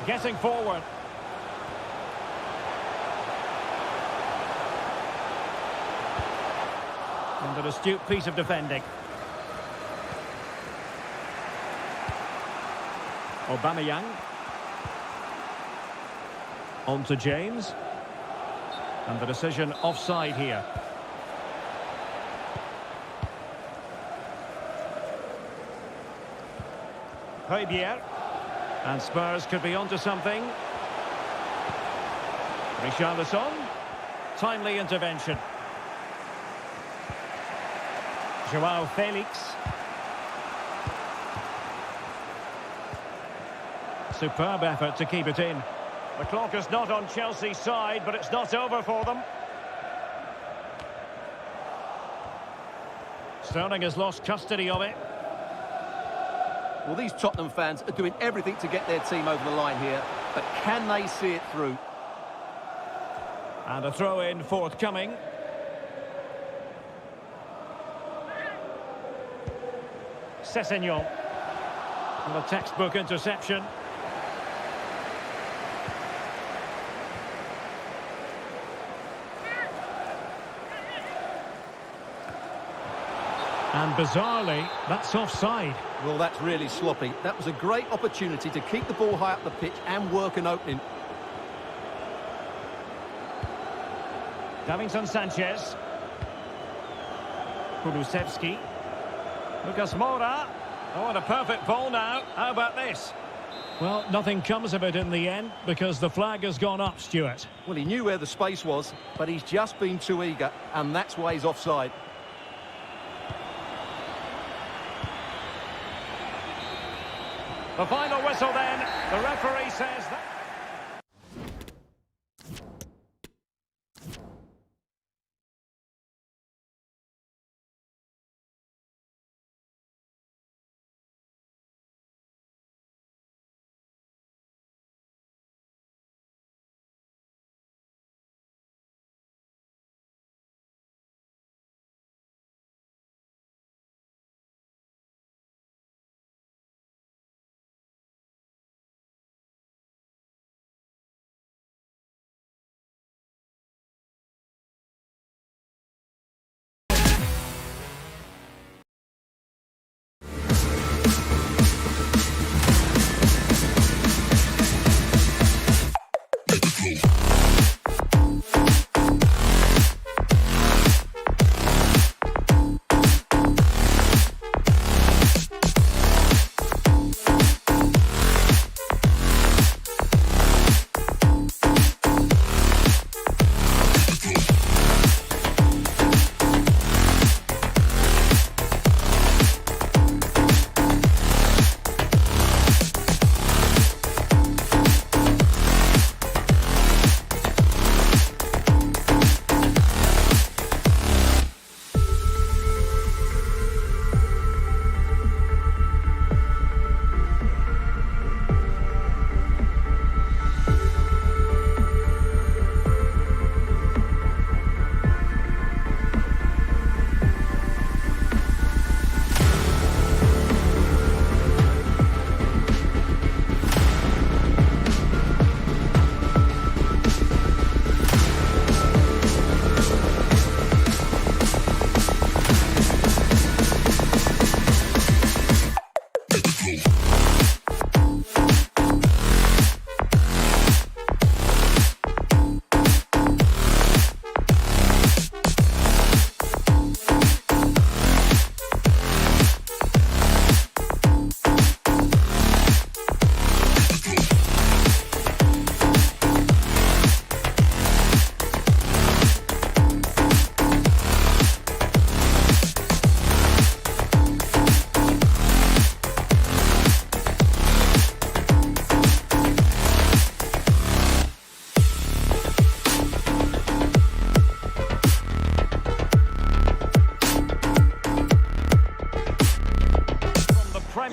Getting forward. And an astute piece of defending. Aubameyang. On to James. And the decision offside here. Højbjerg. And Spurs could be onto something. Richarlison. Timely intervention. Joao Felix. Superb effort to keep it in. The clock is not on Chelsea's side, but it's not over for them. Sterling has lost custody of it. Well, these Tottenham fans are doing everything to get their team over the line here, but can they see it through? And a throw-in forthcoming. Sessegnon. And a textbook interception. And bizarrely, that's offside. Well, that's really sloppy. That was a great opportunity to keep the ball high up the pitch and work an opening. Davinson Sanchez. Kulusevski. Lucas Moura. Oh, and a perfect ball now. How about this? Well, nothing comes of it in the end because the flag has gone up, Stuart. Well, he knew where the space was, but he's just been too eager, and that's why he's offside. The final whistle then. The referee says that...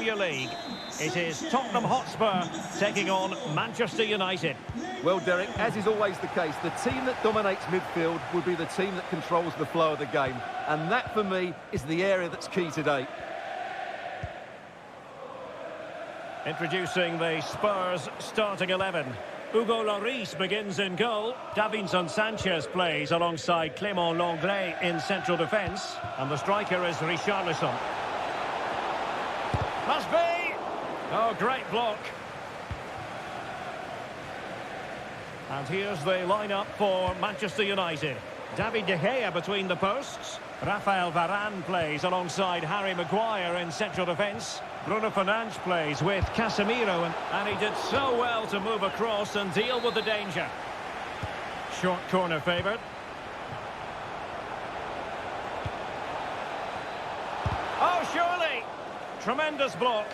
Premier League. It is Tottenham Hotspur taking on Manchester United. Well, Derek, as is always the case, the team that dominates midfield will be the team that controls the flow of the game. And that, for me, is the area that's key today. Introducing the Spurs starting 11. Hugo Lloris begins in goal. Davinson Sanchez plays alongside Clément Lenglet in central defence. And the striker is Richarlison. Must be! Oh, great block. And here's the lineup for Manchester United. David De Gea between the posts. Rafael Varane plays alongside Harry Maguire in central defence. Bruno Fernandes plays with Casemiro, and he did so well to move across and deal with the danger. Short corner favoured. Oh, surely! Tremendous block.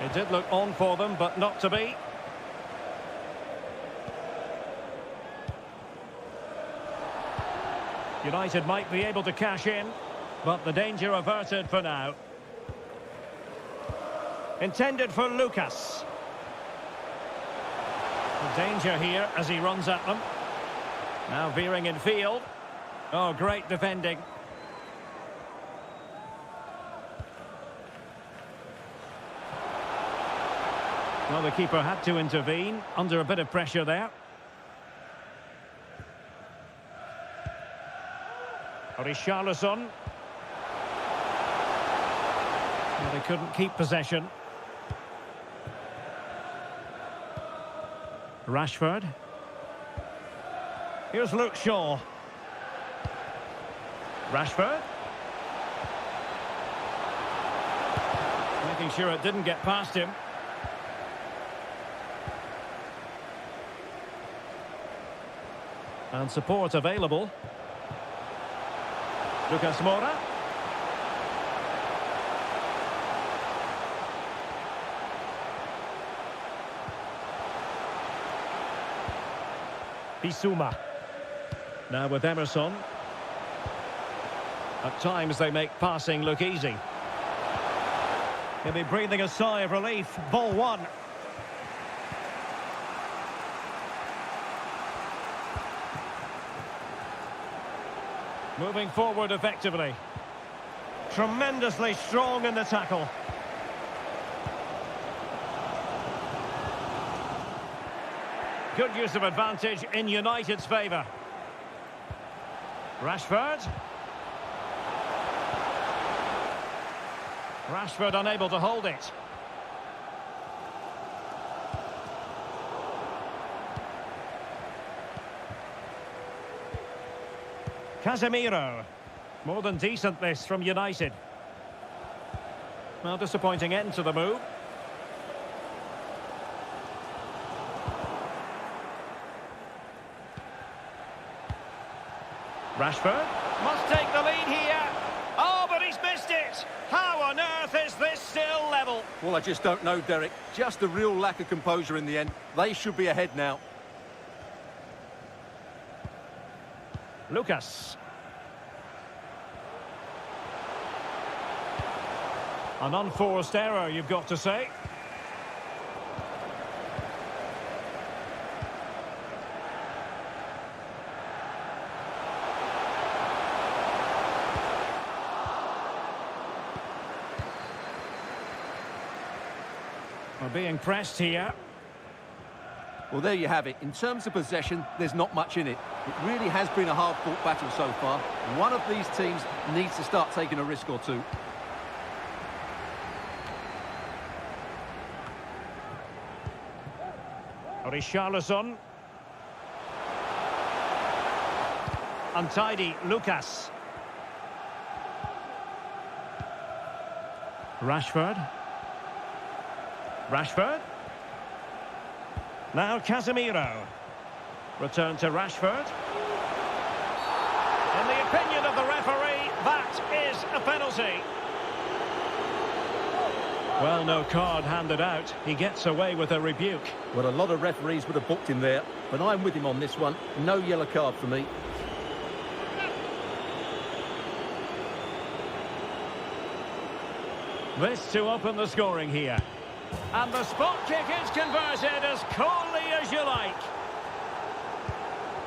It did look on for them, but not to be. United might be able to cash in, but the danger averted for now. Intended for Lucas. The danger here as he runs at them. Now veering in field. Oh, great defending. Well, the keeper had to intervene under a bit of pressure there. Richarlison. Well, they couldn't keep possession. Rashford. Here's Luke Shaw. Rashford. Making sure it didn't get past him. And support available. Lucas Moura. Bissouma. Now with Emerson. At times they make passing look easy. He'll be breathing a sigh of relief. Ball one. Moving forward effectively. Tremendously strong in the tackle. Good use of advantage in United's favour. Rashford. Rashford unable to hold it. Casemiro. More than decent this from United. Well, disappointing end to the move. Rashford must take the lead here. Oh, but he's missed it. How on earth is this still level? Well, I just don't know, Derek. Just a real lack of composure in the end. They should be ahead now. Lucas. An unforced error, you've got to say. We're being pressed here. Well, there you have it. In terms of possession, there's not much in it. It really has been a hard-fought battle so far. One of these teams needs to start taking a risk or two. Richarlison. Untidy, Lucas. Rashford. Rashford. Now Casemiro. Return to Rashford. In the opinion of the referee, that is a penalty. Well, no card handed out. He gets away with a rebuke. Well, a lot of referees would have booked him there, but I'm with him on this one. No yellow card for me. This to open the scoring here. And the spot kick is converted as coolly as you like.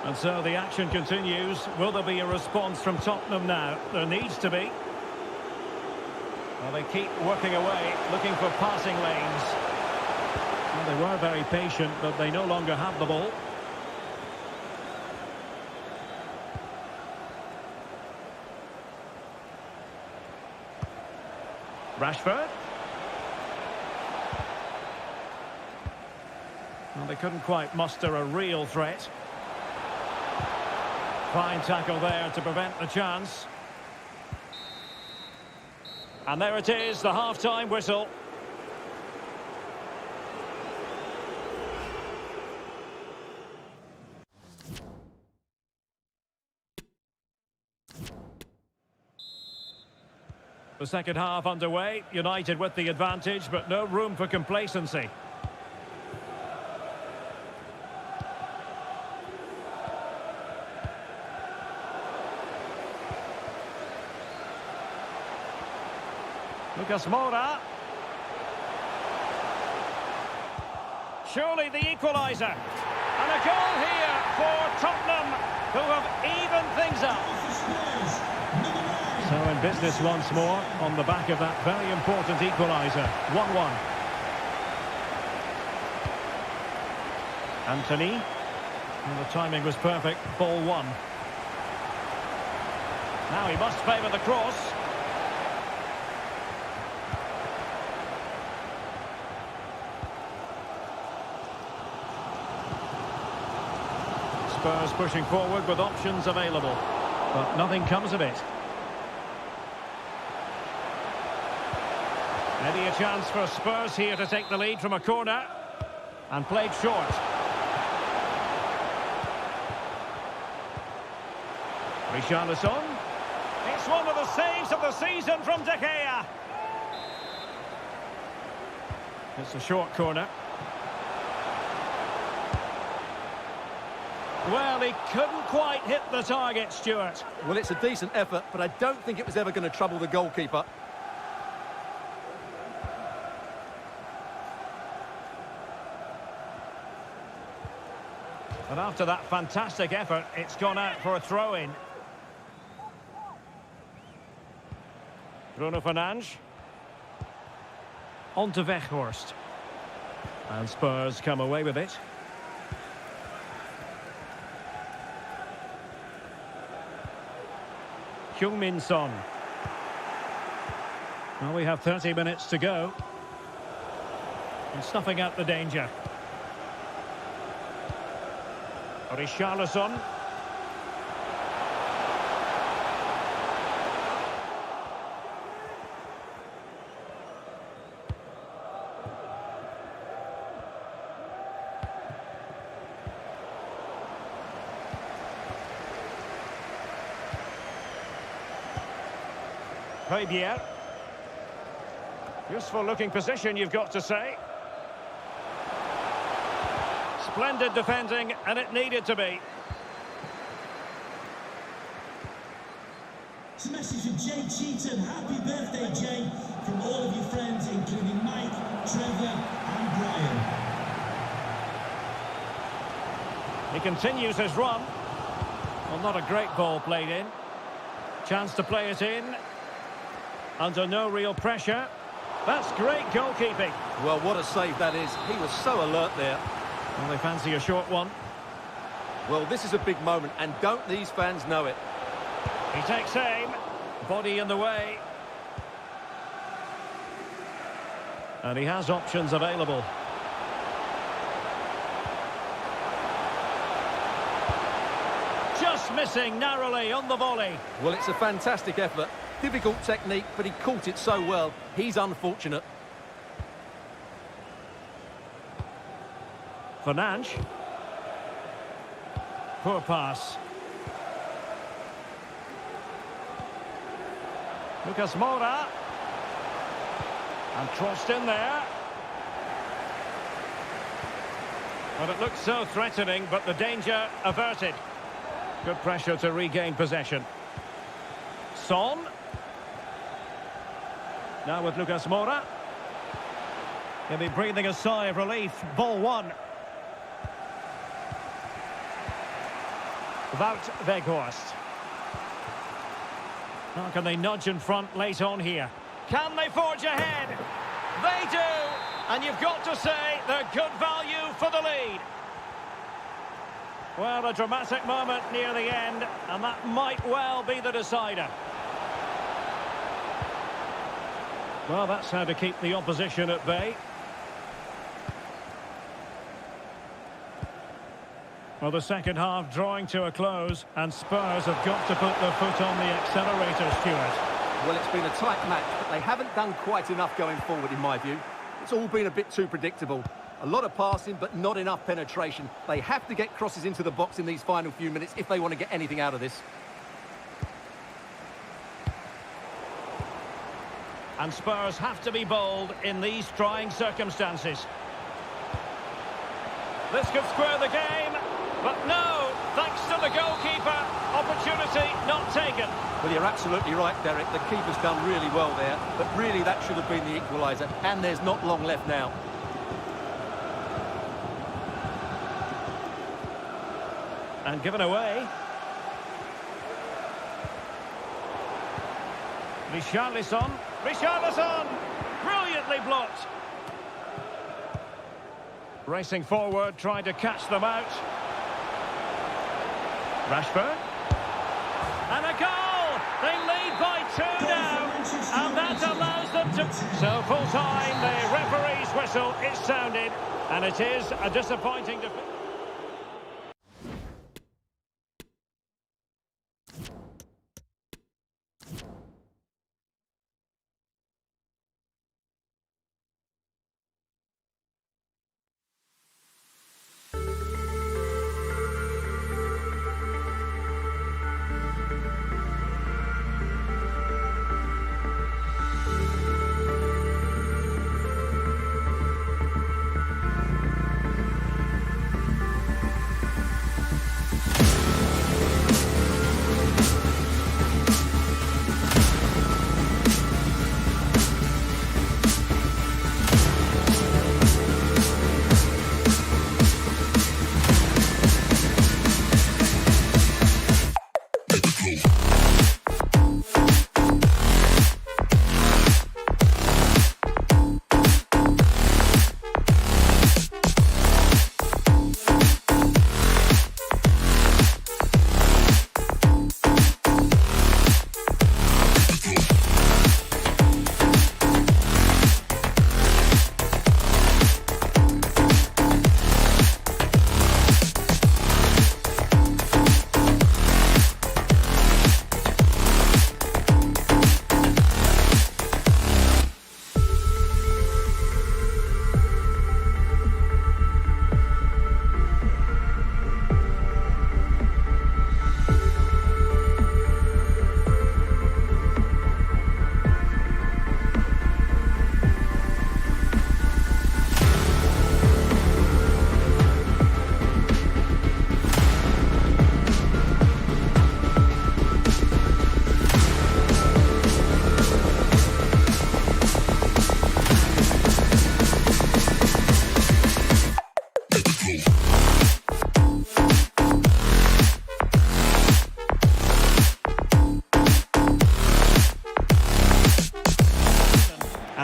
And so the action continues. Will there be a response from Tottenham now? There needs to be. Well, they keep working away, looking for passing lanes. Well, they were very patient, but they no longer have the ball. Rashford. Well, they couldn't quite muster a real threat. Fine tackle there to prevent the chance. And there it is, the half-time whistle. The second half underway, United with the advantage, but no room for complacency. Lucas Moura. Surely the equaliser. And a goal here for Tottenham, who have evened things up. So in business once more, on the back of that very important equaliser. 1-1. Anthony. And the timing was perfect. Ball one. Now he must favour the cross. Spurs pushing forward with options available, but nothing comes of it. Maybe a chance for Spurs here to take the lead from a corner. And played short. Richarlison. It's one of the saves of the season from De Gea. It's a short corner. Well, he couldn't quite hit the target, Stuart. Well, it's a decent effort, but I don't think it was ever going to trouble the goalkeeper. And after that fantastic effort, it's gone out for a throw-in. Bruno Fernandes. On to Weghorst. And Spurs come away with it. Heung-min Son. Well, we have 30 minutes to go. And snuffing out the danger. Richarlison. Fabier. Useful looking position, you've got to say. Splendid defending, and it needed to be. It's a message from Jay Cheatham. Happy birthday, Jay, from all of your friends, including Mike, Trevor and Brian. He continues his run. Well, not a great ball played in. Chance to play it in. Under no real pressure. That's great goalkeeping. Well, what a save that is. He was so alert there. Well, they fancy a short one. Well, this is a big moment, and don't these fans know it? He takes aim. Body in the way. And he has options available. Just missing narrowly on the volley. Well, it's a fantastic effort. Difficult technique, but he caught it so well. He's unfortunate. Fernandes. Poor pass. Lucas Moura. And crossed in there. Well, it looked so threatening, but the danger averted. Good pressure to regain possession. Son. Now with Lucas Moura. He'll be breathing a sigh of relief. Ball one. Wout Weghorst. How can they nudge in front late on here? Can they forge ahead? They do! And you've got to say they're good value for the lead. Well, a dramatic moment near the end, and that might well be the decider. Well, that's how to keep the opposition at bay. Well, the second half drawing to a close, and Spurs have got to put their foot on the accelerator, Stuart. Well, it's been a tight match, but they haven't done quite enough going forward, in my view. It's all been a bit too predictable. A lot of passing, but not enough penetration. They have to get crosses into the box in these final few minutes if they want to get anything out of this. And Spurs have to be bold in these trying circumstances. This could square the game, but no, thanks to the goalkeeper, opportunity not taken. Well, you're absolutely right, Derek. The keeper's done really well there, but really that should have been the equaliser, and there's not long left now. And given away. Richarlison. Richarlison! Brilliantly blocked. Racing forward, trying to catch them out. Rashford. And a goal! They lead by 2 now. And that allows them to... So full time, the referee's whistle is sounded. And it is a disappointing defeat.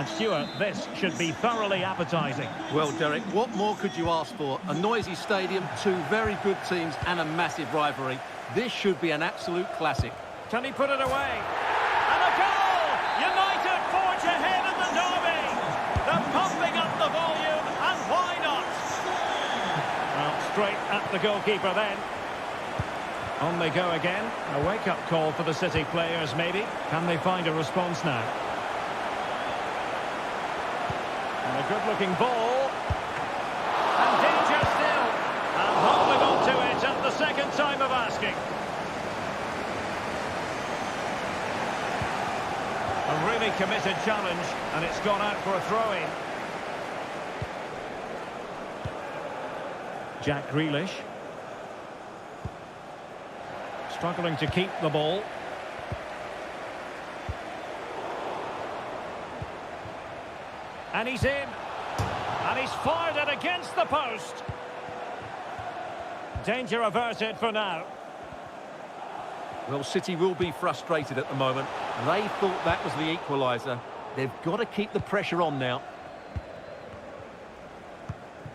And Stuart, this should be thoroughly appetising. Well, Derek, what more could you ask for? A noisy stadium, two very good teams and a massive rivalry. This should be an absolute classic. Can he put it away? And a goal! United forge ahead in the derby. They're pumping up the volume, and why not? Well, straight at the goalkeeper then. On they go again. A wake-up call for the City players, maybe. Can they find a response now? And a good-looking ball. And danger still. And holding on to it at the second time of asking. A really committed challenge, and it's gone out for a throw-in. Jack Grealish. Struggling to keep the ball. And he's in. And he's fired it against the post. Danger averted for now. Well, City will be frustrated at the moment. They thought that was the equaliser. They've got to keep the pressure on now.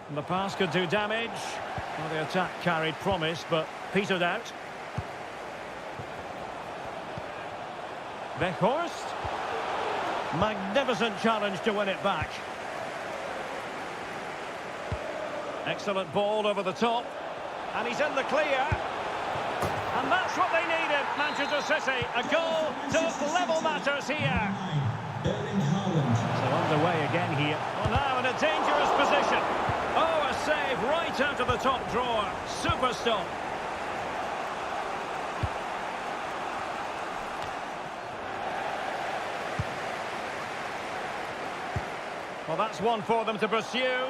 And the pass could do damage. Well, the attack carried promise, but petered out. Weghorst. Magnificent challenge to win it back. Excellent ball over the top. And he's in the clear. And that's what they needed, Manchester City. A goal to level matters here. So underway again here. Well, now in a dangerous position. Oh, a save right out of the top drawer. Super stop. Well, that's one for them to pursue.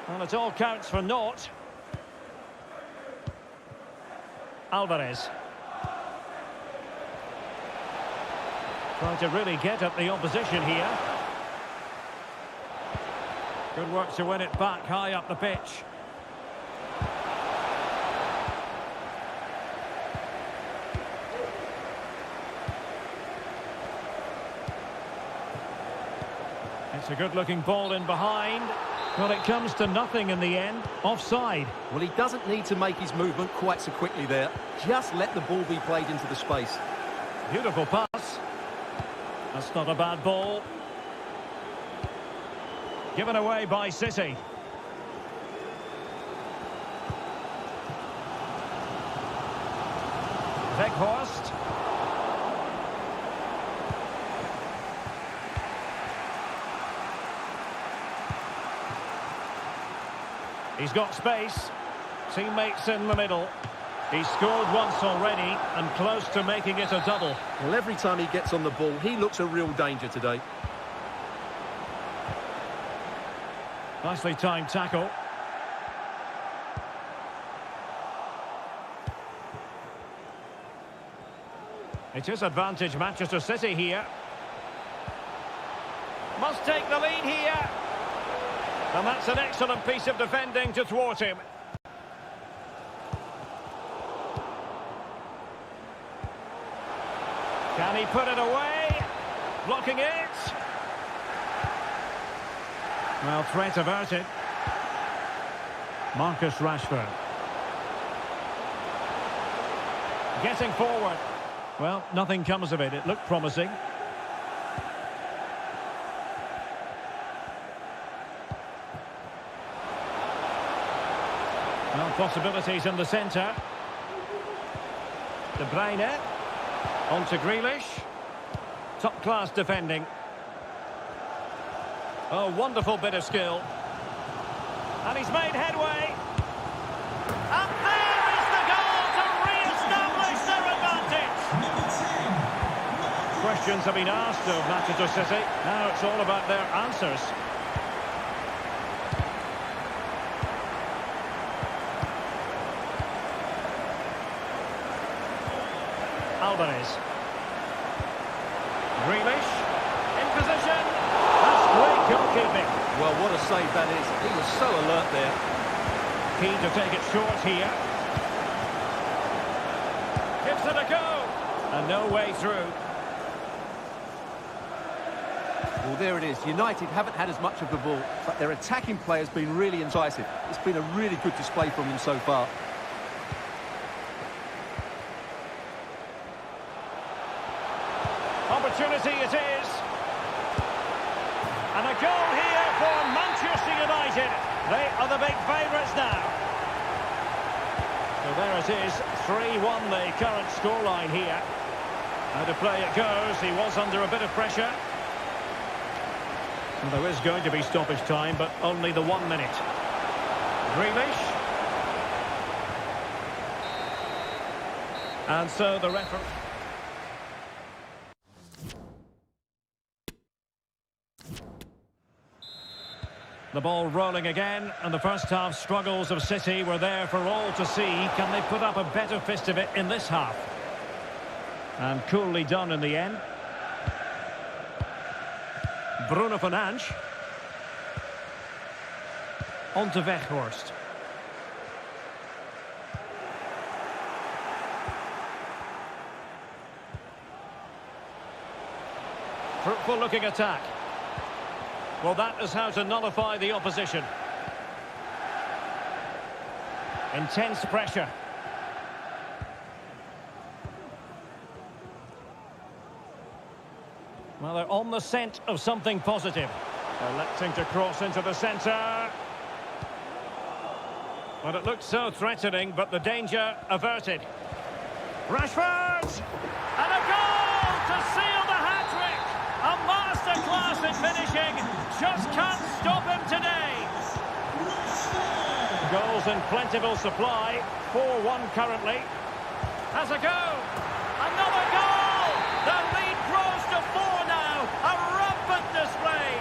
And it all counts for naught. Alvarez. Trying to really get at the opposition here. Good work to win it back high up the pitch. It's a good-looking ball in behind. Well, it comes to nothing in the end. Offside. Well, he doesn't need to make his movement quite so quickly there. Just let the ball be played into the space. Beautiful pass. That's not a bad ball. Given away by City. Weghorst. He's got space. Teammates in the middle. He's scored once already and close to making it a double. Well, every time he gets on the ball, he looks a real danger today. Nicely timed tackle. It is advantage Manchester City here. Must take the lead here. And that's an excellent piece of defending to thwart him. Can he put it away? Blocking it. Well, threat averted. Marcus Rashford. Getting forward. Well, nothing comes of it. It looked promising. Well, possibilities in the centre. De Bruyne. On to Grealish. Top-class defending. Oh, wonderful bit of skill. And he's made headway. And there is the goal to re-establish their advantage. Questions have been asked of Manchester City. Now it's all about their answers. Alvarez. Grealish. In position. That's great goalkeeping. Well, what a save that is. He was so alert there. Keen to take it short here. Gives it a go. And no way through. Well, there it is. United haven't had as much of the ball, but their attacking play has been really incisive. It's been a really good display from them so far. Opportunity it is. And a goal here for Manchester United. They are the big favourites now. So there it is, 3-1 the current scoreline here. How to play it goes, he was under a bit of pressure. Well, there is going to be stoppage time, but only the 1 minute. Grealish. And so the referee... The ball rolling again, and the first half struggles of City were there for all to see. Can they put up a better fist of it in this half? And coolly done in the end. Bruno Fernandes. On to Weghorst. Fruitful looking attack. Well, that is how to nullify the opposition. Intense pressure. Well, they're on the scent of something positive. Electing to cross into the centre. Well, it looked so threatening, but the danger averted. Rashford! And a goal to seal the hat-trick! A masterclass in finishing. Just can't stop him today. Goals in plentiful supply. 4-1 currently. Has a go. Another goal! The lead grows to 4 now. A rampant display.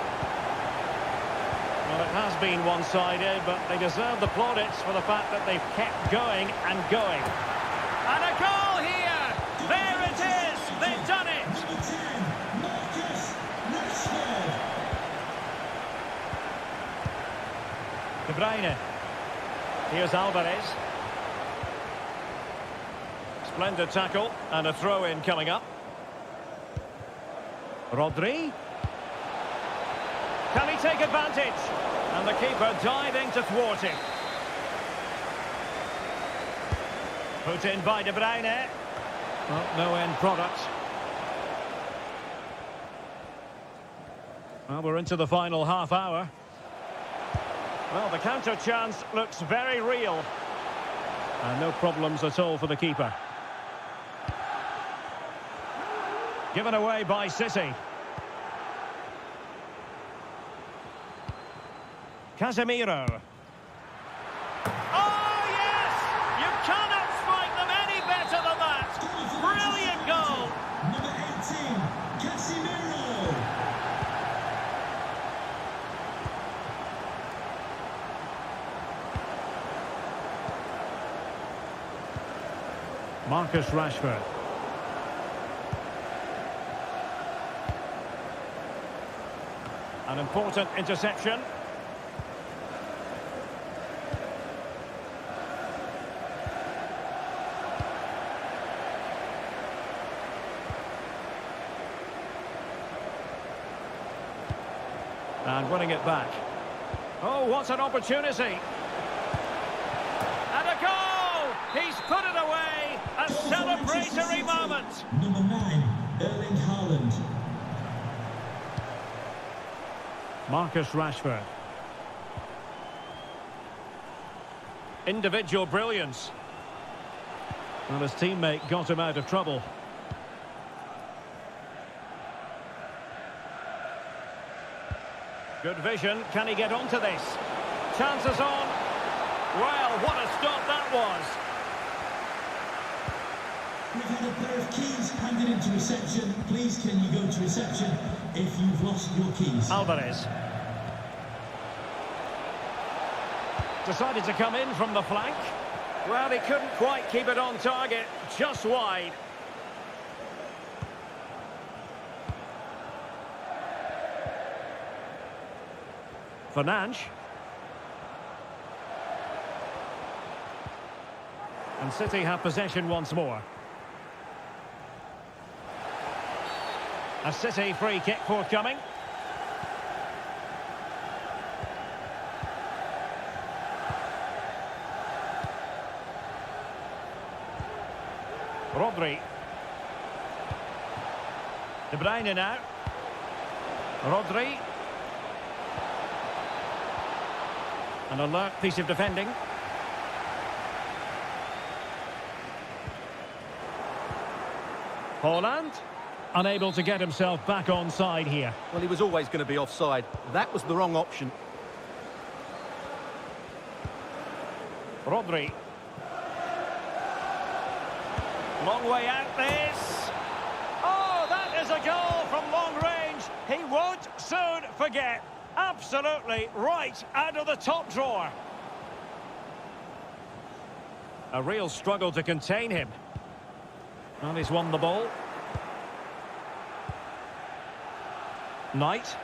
Well, it has been one-sided, but they deserve the plaudits for the fact that they've kept going and going. And a goal here! There it is! They've done it! De Bruyne. Here's Alvarez. Splendid tackle and a throw-in coming up. Rodri. Can he take advantage? And the keeper diving to thwart him. Put in by De Bruyne. Well, no end product. Well, we're into the final half hour. Well, the counter chance looks very real. And no problems at all for the keeper. Given away by City. Casemiro. Oh, yes! You cannot strike them any better than that! Brilliant goal! Number 18, Casemiro. Marcus Rashford. An important interception. And winning it back. Oh, what an opportunity. And a goal! He's put it away. A celebratory moment. Number 9, Erling Haaland. Marcus Rashford. Individual brilliance. Well, his teammate got him out of trouble. Good vision. Can he get onto this? Chances on. Well, what a stop that was. We've had a pair of keys handed into reception. Please, can you go to reception if you've lost your keys? Alvarez. Decided to come in from the flank. Well, he couldn't quite keep it on target. Just wide. Fernandes. And City have possession once more. A City free kick forthcoming. Rodri. De Bruyne now. Rodri. An alert piece of defending. Haaland. Unable to get himself back on side here. Well, he was always going to be offside. That was the wrong option. Rodri. Long way out this. Oh, that is a goal from long range. He won't soon forget. Absolutely right out of the top drawer. A real struggle to contain him. And he's won the ball. Knight.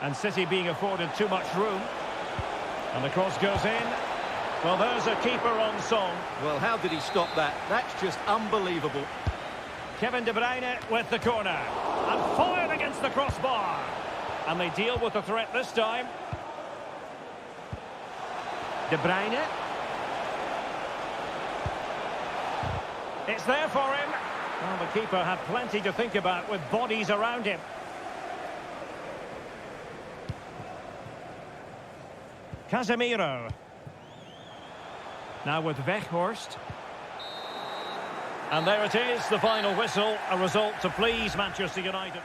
And City being afforded too much room. And the cross goes in. Well, there's a keeper on song. Well, how did he stop that? That's just unbelievable. Kevin De Bruyne with the corner. And fired against the crossbar. And they deal with the threat this time. De Bruyne. It's there for him. Well, the keeper had plenty to think about with bodies around him. Casemiro. Now with Weghorst. And there it is, the final whistle. A result to please Manchester United.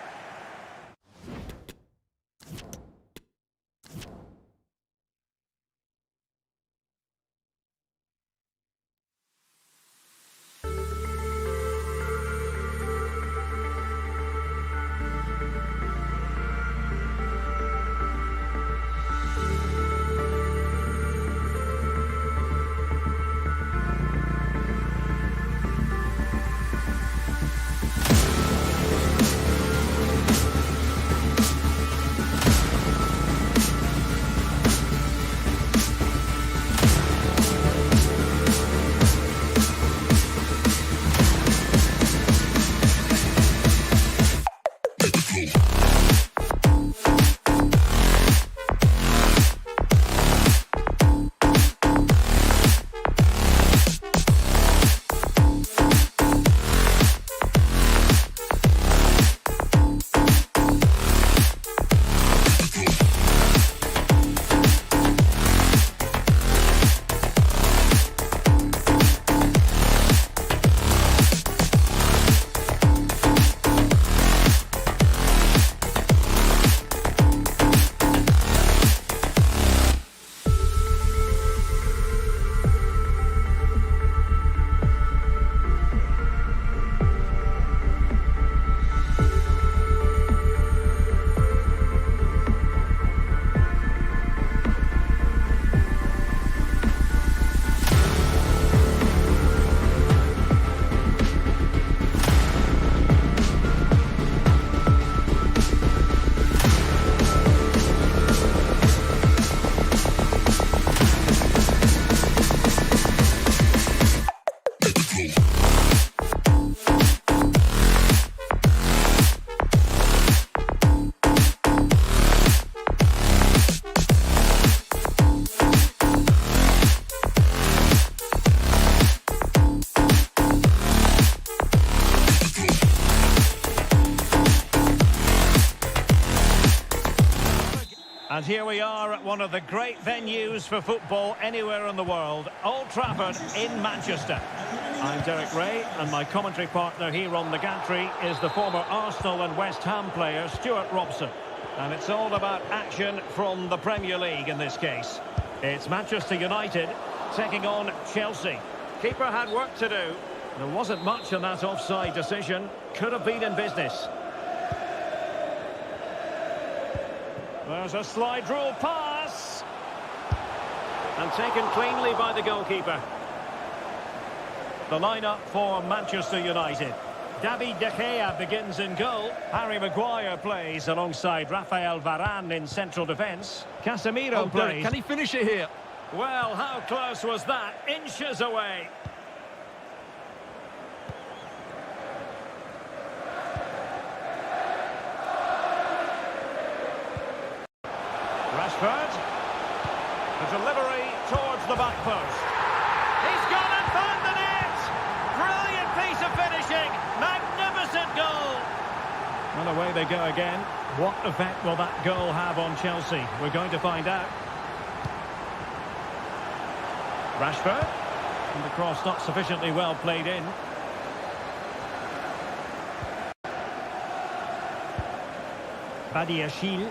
And here we are at one of the great venues for football anywhere in the world, Old Trafford in Manchester. I'm Derek Ray, and my commentary partner here on the gantry is the former Arsenal and West Ham player, Stuart Robson. And it's all about action from the Premier League in this case. It's Manchester United taking on Chelsea. Keeper had work to do. There wasn't much in that offside decision. Could have been in business. There's a slide rule pass. And taken cleanly by the goalkeeper. The lineup for Manchester United. David De Gea begins in goal. Harry Maguire plays alongside Rafael Varane in central defence. Casemiro plays. Can he finish it here? Well, how close was that? Inches away. Rashford. The delivery towards the back post. He's gone and found the net! Brilliant piece of finishing. Magnificent goal. And away they go again. What effect will that goal have on Chelsea? We're going to find out. Rashford. And the cross not sufficiently well played in. Badiashile.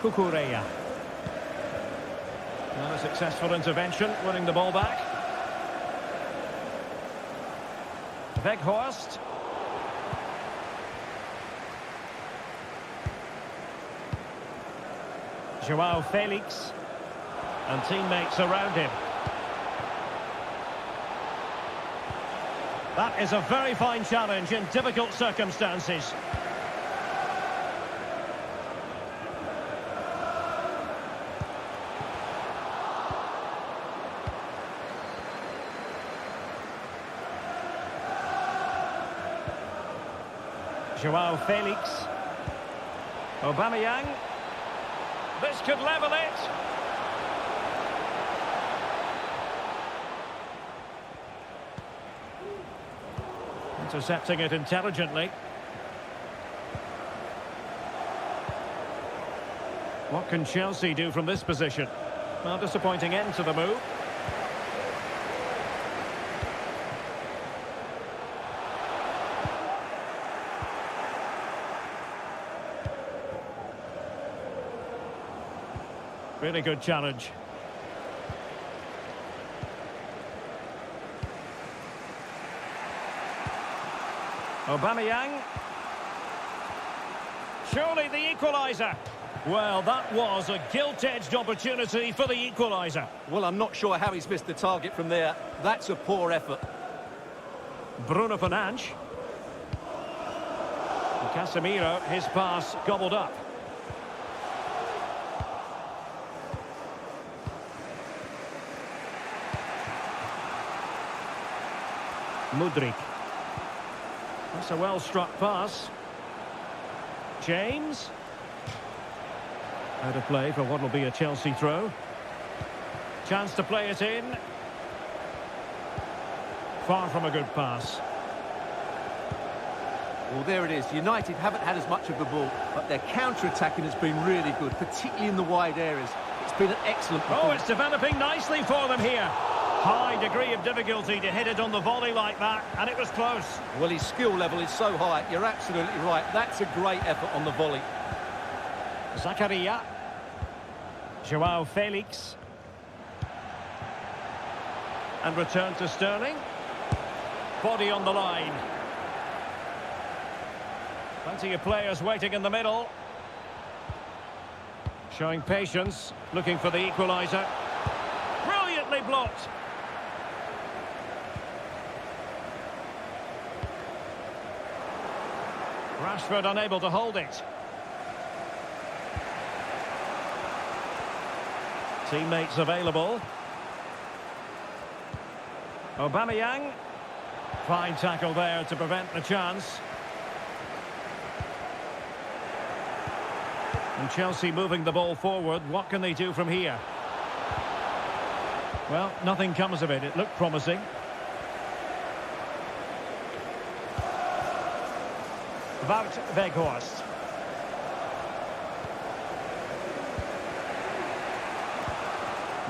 Kukureya. Not a successful intervention, winning the ball back. Weghorst. Joao Felix. And teammates around him. That is a very fine challenge in difficult circumstances. Joao Felix. Aubameyang. This could level it. Intercepting it intelligently. What can Chelsea do from this position? Well, disappointing end to the move. Really good challenge. Aubameyang. Surely the equaliser. Well, that was a gilt-edged opportunity for the equaliser. Well, I'm not sure how he's missed the target from there. That's a poor effort. Bruno Fernandes. Casemiro, his pass gobbled up. Mudryk. That's a well-struck pass. James. Out of play for what will be a Chelsea throw. Chance to play it in. Far from a good pass. Well, there it is. United haven't had as much of the ball, but their counter-attacking has been really good, particularly in the wide areas. It's been an excellent performance. Oh, it's developing nicely for them here. High degree of difficulty to hit it on the volley like that, and it was close. Well, his skill level is so high. You're absolutely right. That's a great effort on the volley. Zakaria. Joao Felix. And return to Sterling. Body on the line. Plenty of players waiting in the middle. Showing patience, looking for the equaliser. Brilliantly blocked. Rashford unable to hold it. Teammates available. Aubameyang. Fine tackle there to prevent the chance. And Chelsea moving the ball forward. What can they do from here? Well, nothing comes of it. It looked promising. Wout Weghorst.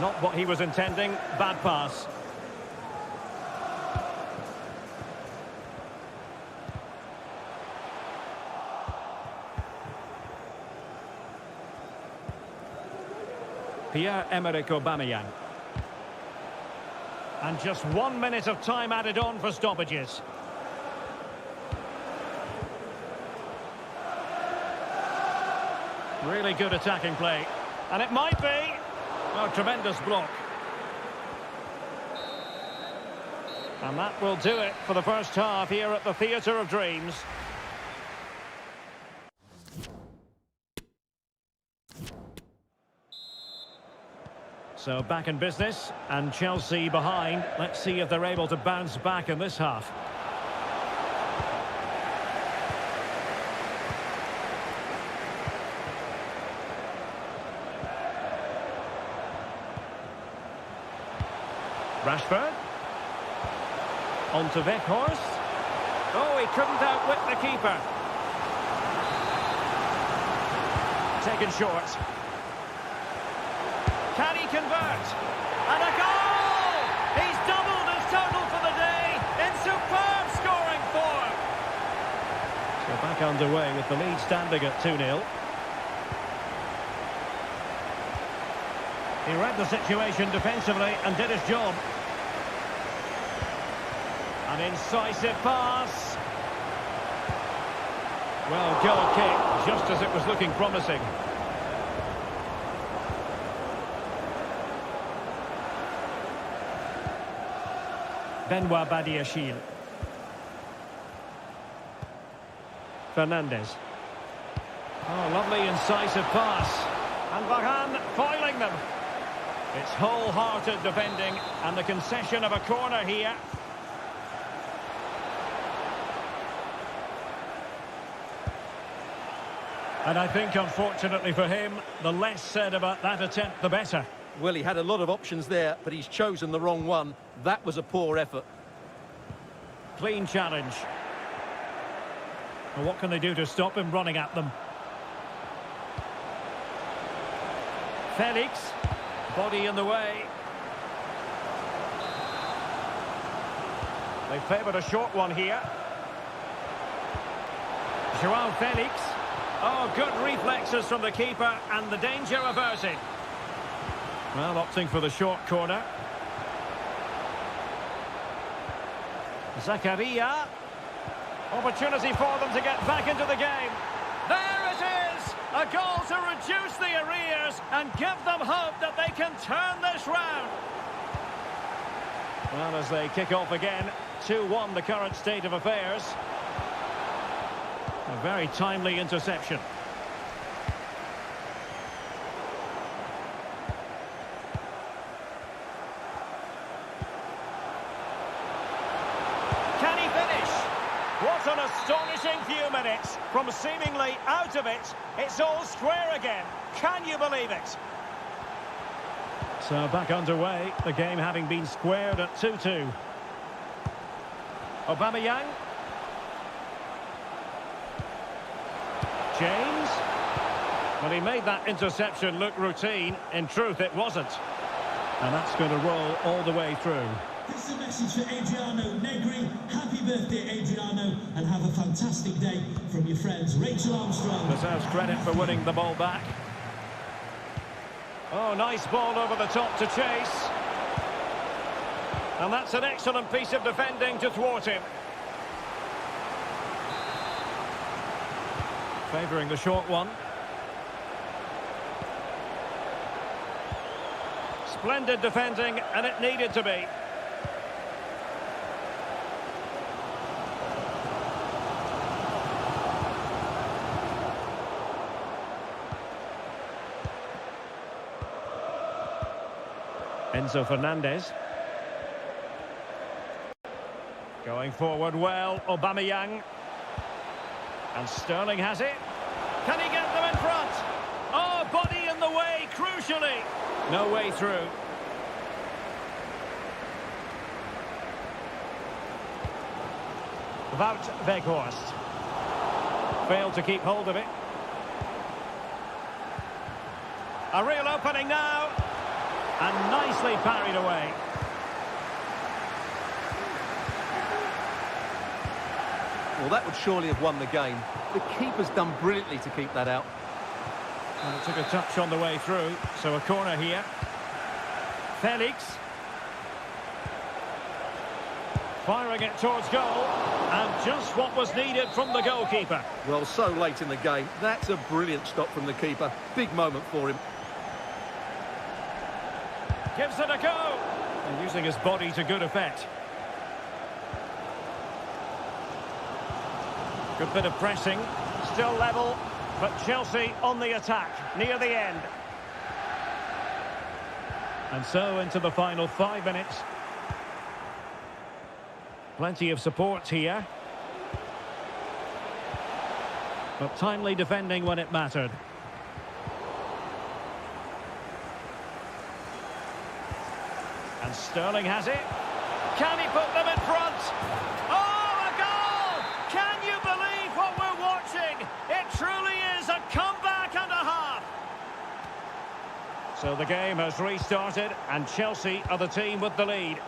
Not what he was intending. Bad pass. Pierre-Emerick Aubameyang. And just 1 minute of time added on for stoppages. Really good attacking play. And it might be. Oh, tremendous block. And that will do it for the first half here at the Theatre of Dreams. So back in business, and Chelsea behind. Let's see if they're able to bounce back in this half. Rashford. On to Weghorst. Oh, he couldn't outwit the keeper. Taken short. Can he convert? And a goal! He's doubled his total for the day in superb scoring form. So back underway with the lead standing at 2-0. He read the situation defensively and did his job. An incisive pass. Well, goal kick, just as it was looking promising. Benoit Badiachil. Fernandes. Oh, lovely incisive pass. And Varane foiling them. It's wholehearted defending and the concession of a corner here. And I think, unfortunately for him, the less said about that attempt, the better. Well, he had a lot of options there, but he's chosen the wrong one. That was a poor effort. Clean challenge. Well, what can they do to stop him running at them? Felix. Body in the way. They favoured a short one here. Joao Felix. Oh, good reflexes from the keeper and the danger averted. Well, opting for the short corner. Zakaria. Opportunity for them to get back into the game. There it is! A goal to reduce the arrears and give them hope that they can turn this round. Well, as they kick off again, 2-1 the current state of affairs. A very timely interception. Can he finish? What an astonishing few minutes. From seemingly out of it, it's all square again. Can you believe it? So back underway, the game having been squared at 2-2. Aubameyang. James. Well, he made that interception look routine. In truth, it wasn't. And that's going to roll all the way through. This is a message for Adriano Negri. Happy birthday, Adriano, and have a fantastic day from your friends Rachel Armstrong. Deserves credit for winning the ball back. Oh, nice ball over the top to chase. And that's an excellent piece of defending to thwart him. Favouring the short one. Splendid defending, and it needed to be. Enzo Fernandez. Going forward well, Aubameyang. And Sterling has it. Can he get them in front? Oh, body in the way, crucially. No way through. Wout Weghorst. Failed to keep hold of it. A real opening now. And nicely parried away. Well, that would surely have won the game. The keeper's done brilliantly to keep that out. And it took a touch on the way through, so a corner here. Felix. Firing it towards goal. And just what was needed from the goalkeeper. Well, so late in the game. That's a brilliant stop from the keeper. Big moment for him. Gives it a go. And using his body to good effect. Good bit of pressing. Still level. But Chelsea on the attack. Near the end. And so into the final 5 minutes. Plenty of support here. But timely defending when it mattered. And Sterling has it. Can he put them in front? Oh, a goal! Can you believe what we're watching? It truly is a comeback and a half. So the game has restarted, and Chelsea are the team with the lead.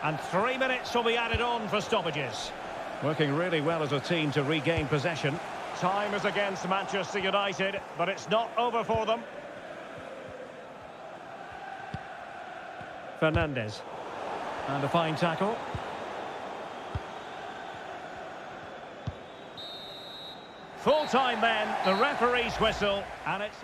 And 3 minutes will be added on for stoppages. Working really well as a team to regain possession. Time is against Manchester United, but it's not over for them. Fernandes. And a fine tackle. Full time then, the referee's whistle, and it's...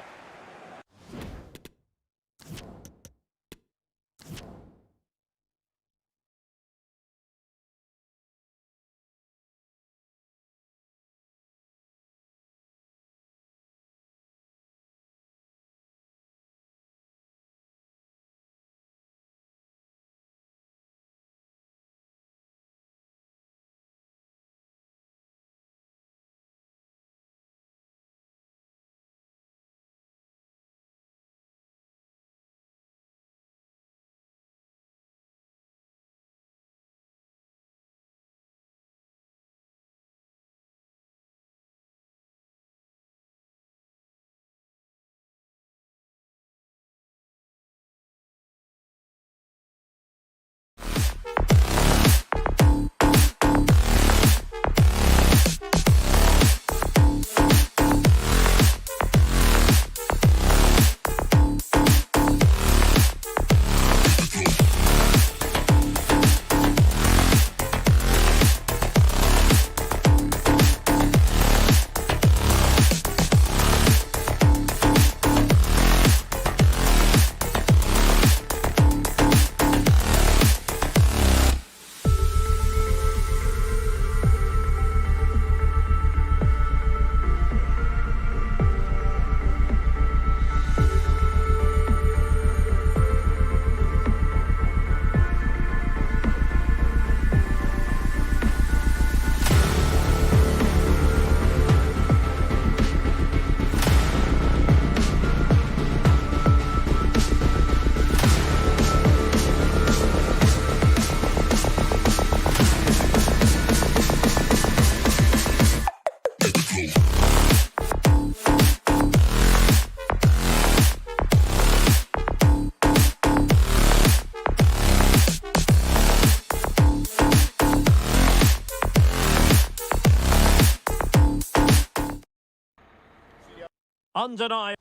Undeniable.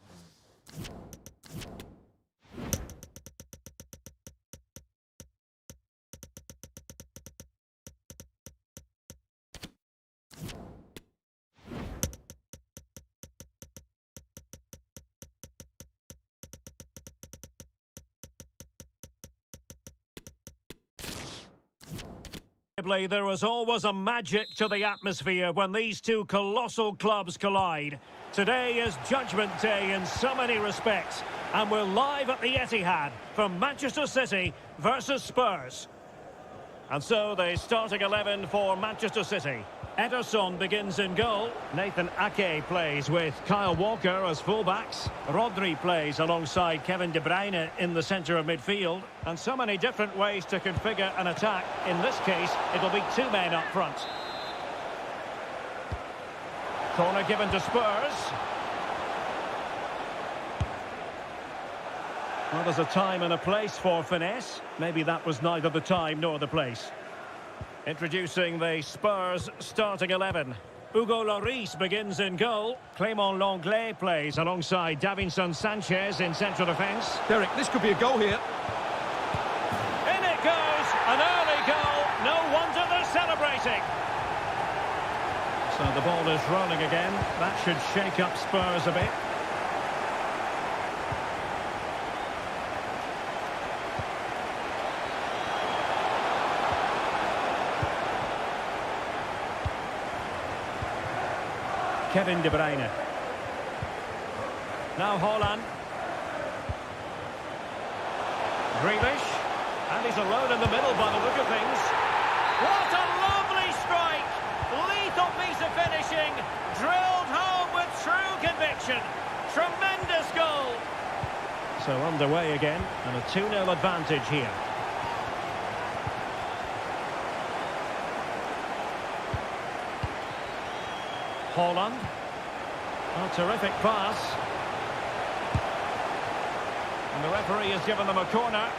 There was always a magic to the atmosphere when these two colossal clubs collide. Today is Judgment Day in so many respects, and we're live at the Etihad from Manchester City versus Spurs. And so the starting 11 for Manchester City. Ederson begins in goal. Nathan Ake plays with Kyle Walker as fullbacks. Rodri plays alongside Kevin De Bruyne in the centre of midfield. And so many different ways to configure an attack. In this case, it'll be two men up front. Corner given to Spurs. Well, there's a time and a place for finesse. Maybe that was neither the time nor the place. Introducing the Spurs starting 11. Hugo Lloris begins in goal. Clément Lenglet plays alongside Davinson Sanchez in central defence. Derek, this could be a goal here. In it goes! An early goal! No wonder they're celebrating! So the ball is rolling again. That should shake up Spurs a bit. Kevin De Bruyne. Now Haaland. Grealish. And he's alone in the middle by the look of things. What a lovely strike! Lethal piece of finishing. Drilled home with true conviction. Tremendous goal. So underway again, and a 2-0 advantage here. Holland. A terrific pass. And the referee has given them a corner.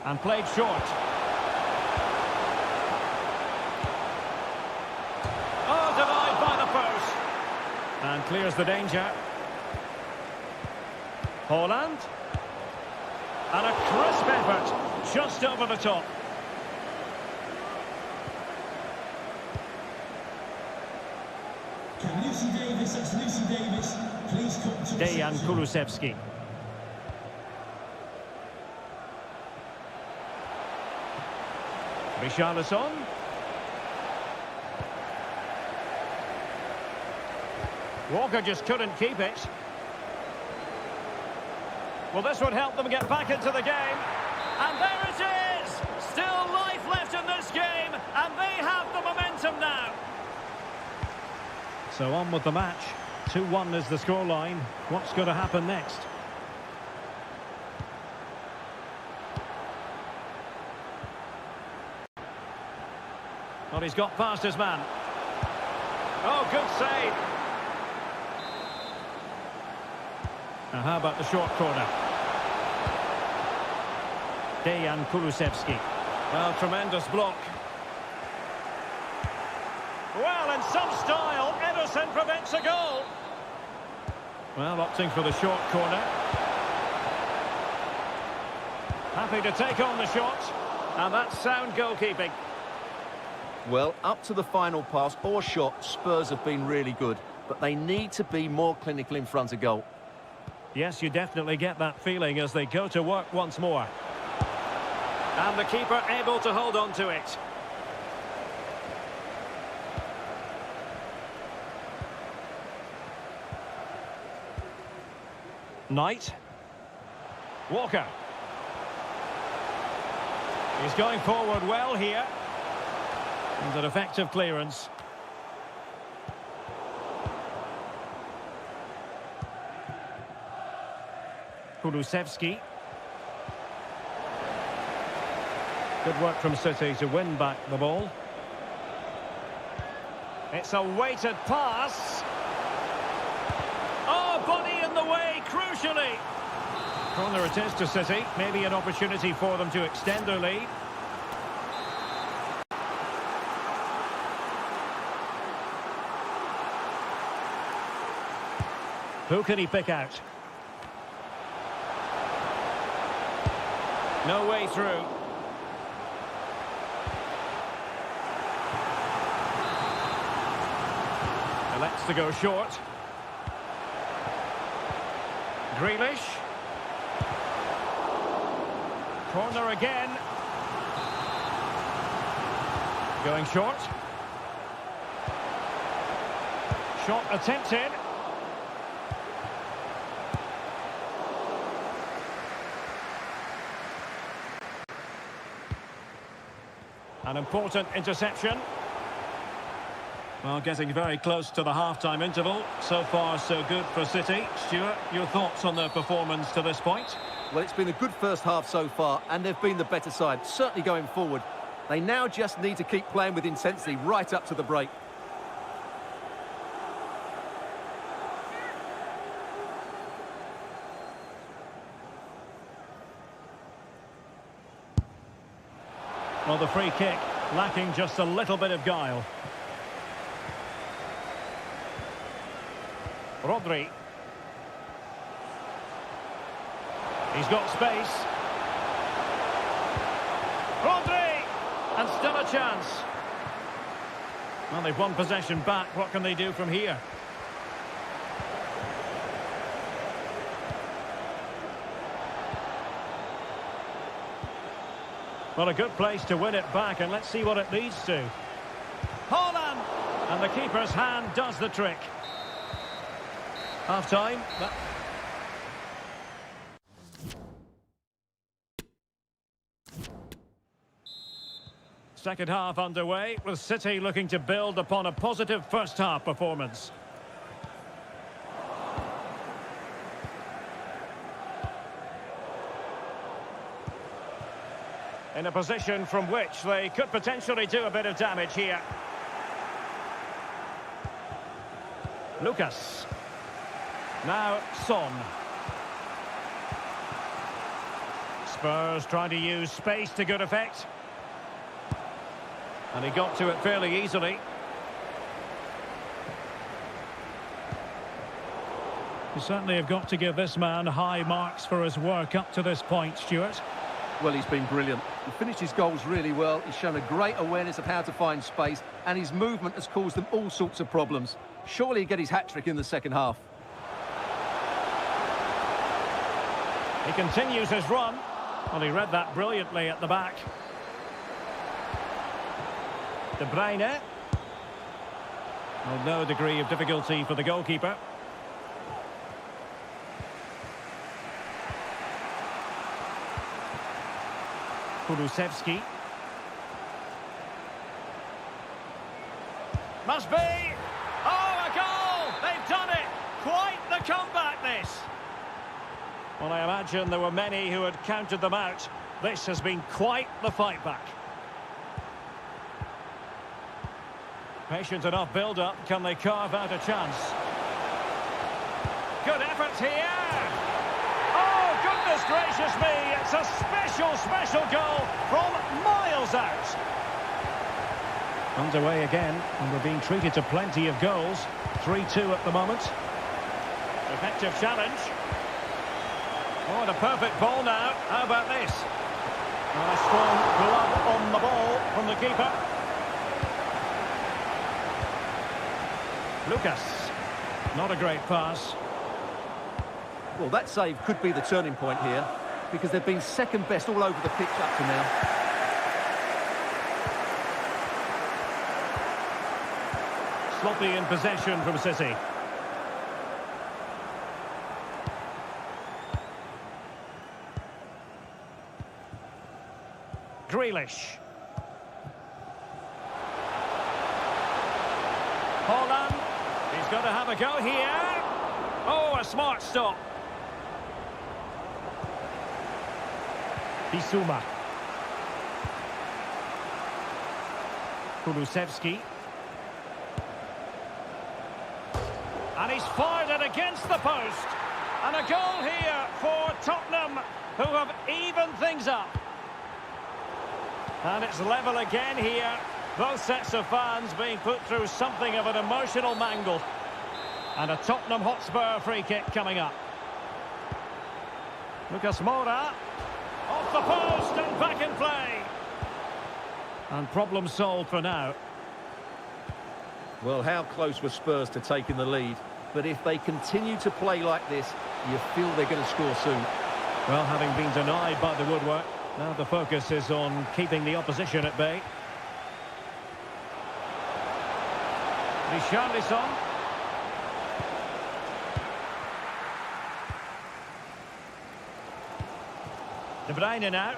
And played short. Oh, denied by the post. And clears the danger. Holland. And a crisp effort, just over the top. Can Lucy Davis, that's Lucy Davis, please come to Dejan reception. Kulusevski. Richarlison. Walker just couldn't keep it. Well, this would help them get back into the game. And there it is! Still life left in this game, and they have the momentum now. So on with the match. 2-1 is the scoreline. What's going to happen next? Well, he's got past his man. Oh, good save. Now, how about the short corner? Dejan Kulusevski. Well, tremendous block. Well, in some style, Ederson prevents a goal. Well, opting for the short corner. Happy to take on the shot. And that's sound goalkeeping. Well, up to the final pass or shot, Spurs have been really good. But they need to be more clinical in front of goal. Yes, you definitely get that feeling as they go to work once more. And the keeper able to hold on to it. Knight. Walker. He's going forward well here. And an effective clearance. Kulusevski. Good work from City to win back the ball. It's a weighted pass. Oh, body in the way, crucially. Corner it is to City. Maybe an opportunity for them to extend their lead. Who can he pick out? No way through. Elects to go short. Grealish. Corner again. Going short. Shot attempted. An important interception. Well, getting very close to the half-time interval. So far, so good for City. Stuart, your thoughts on their performance to this point? Well, it's been a good first half so far, and they've been the better side, certainly going forward. They now just need to keep playing with intensity right up to the break. Well, the free kick lacking just a little bit of guile. Rodri. He's got space. Rodri! And still a chance. Well, they've won possession back. What can they do from here? Well, a good place to win it back, and let's see what it leads to. Holland! And the keeper's hand does the trick. Half-time. Second half underway, with City looking to build upon a positive first-half performance. In a position from which they could potentially do a bit of damage here. Lucas. Now Son. Spurs trying to use space to good effect. And he got to it fairly easily. You certainly have got to give this man high marks for his work up to this point, Stuart. Well, he's been brilliant. He finished his goals really well. He's shown a great awareness of how to find space, and his movement has caused them all sorts of problems. Surely he'll get his hat-trick in the second half. He continues his run. Well, he read that brilliantly at the back. De Bruyne. Well, no degree of difficulty for the goalkeeper. Kulusevski. Must be! Oh, a goal! They've done it! Quite the comeback, this! Well, I imagine there were many who had counted them out. This has been quite the fight back. Patient enough build-up. Can they carve out a chance? Good effort here! Oh, goodness gracious me! It's a special goal from miles out. Underway again, and we're being treated to plenty of goals. 3-2 at the moment. Effective challenge. Oh, and a perfect ball now. How about this? And a strong glove on the ball from the keeper. Lucas. Not a great pass. Well, that save could be the turning point here, because they've been second best all over the pitch up to now. Sloppy in possession from City. Grealish. Holland. He's got to have a go here. Oh, a smart stop. Bissouma. Kulusevski. And he's fired it against the post. And a goal here for Tottenham, who have evened things up. And it's level again here. Both sets of fans being put through something of an emotional mangle. And a Tottenham Hotspur free kick coming up. Lucas Moura. Off the post and back in play. And problem solved for now. Well, how close were Spurs to taking the lead? But if they continue to play like this, you feel they're going to score soon. Well, having been denied by the woodwork, now the focus is on keeping the opposition at bay. Richarlison. De Bruyne now.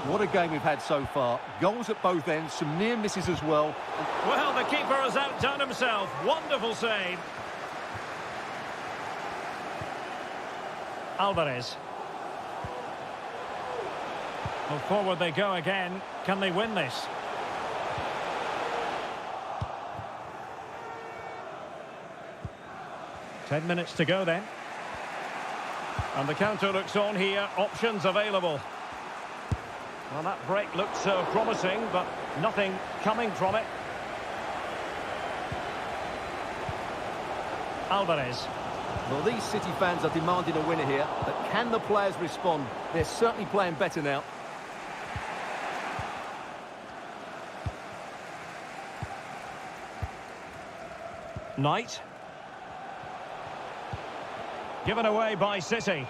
What a game we've had so far. Goals at both ends, some near misses as well. Well, the keeper has outdone himself. Wonderful save. Alvarez. Well, forward they go again. Can they win this? Ten minutes to go then. And the counter looks on here. Options available. Well, that break looked so promising, but nothing coming from it. Alvarez. Well, these City fans are demanding a winner here, but can the players respond? They're certainly playing better now. Knight. Given away by City.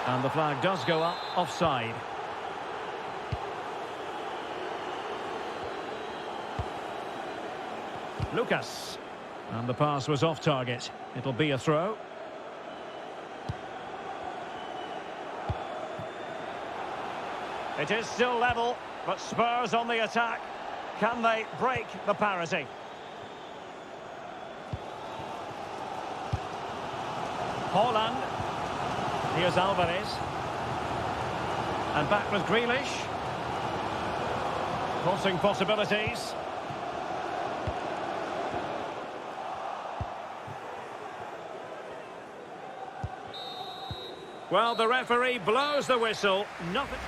And the flag does go up, offside. Lucas. And the pass was off target. It'll be a throw. It is still level, but Spurs on the attack. Can they break the parity? Holland. Here's Alvarez. And back with Grealish. Crossing possibilities. Well, the referee blows the whistle. Nothing.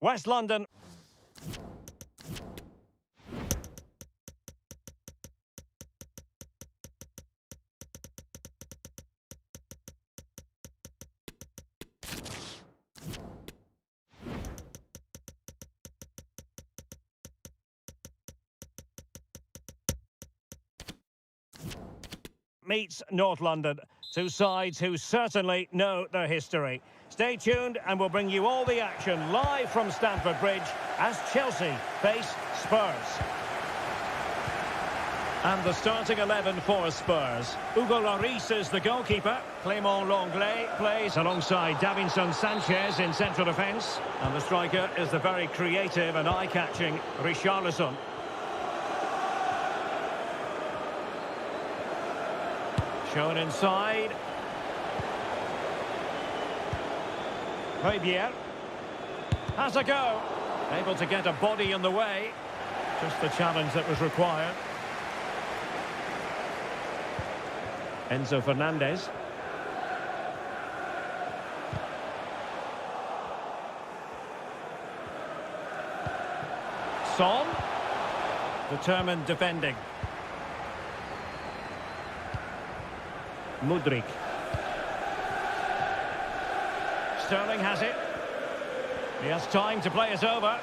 West London. Meets North London. Two sides who certainly know their history. Stay tuned and we'll bring you all the action live from Stamford Bridge as Chelsea face Spurs. And the starting 11 for Spurs. Hugo Lloris is the goalkeeper. Clément Lenglet plays alongside Davinson Sanchez in central defence. And the striker is the very creative and eye-catching Richarlison. Shown inside. Fabier has a go. Able to get a body in the way. Just the challenge that was required. Enzo Fernandez. Son. Determined defending. Mudryk. Sterling has it. He has time to play it over.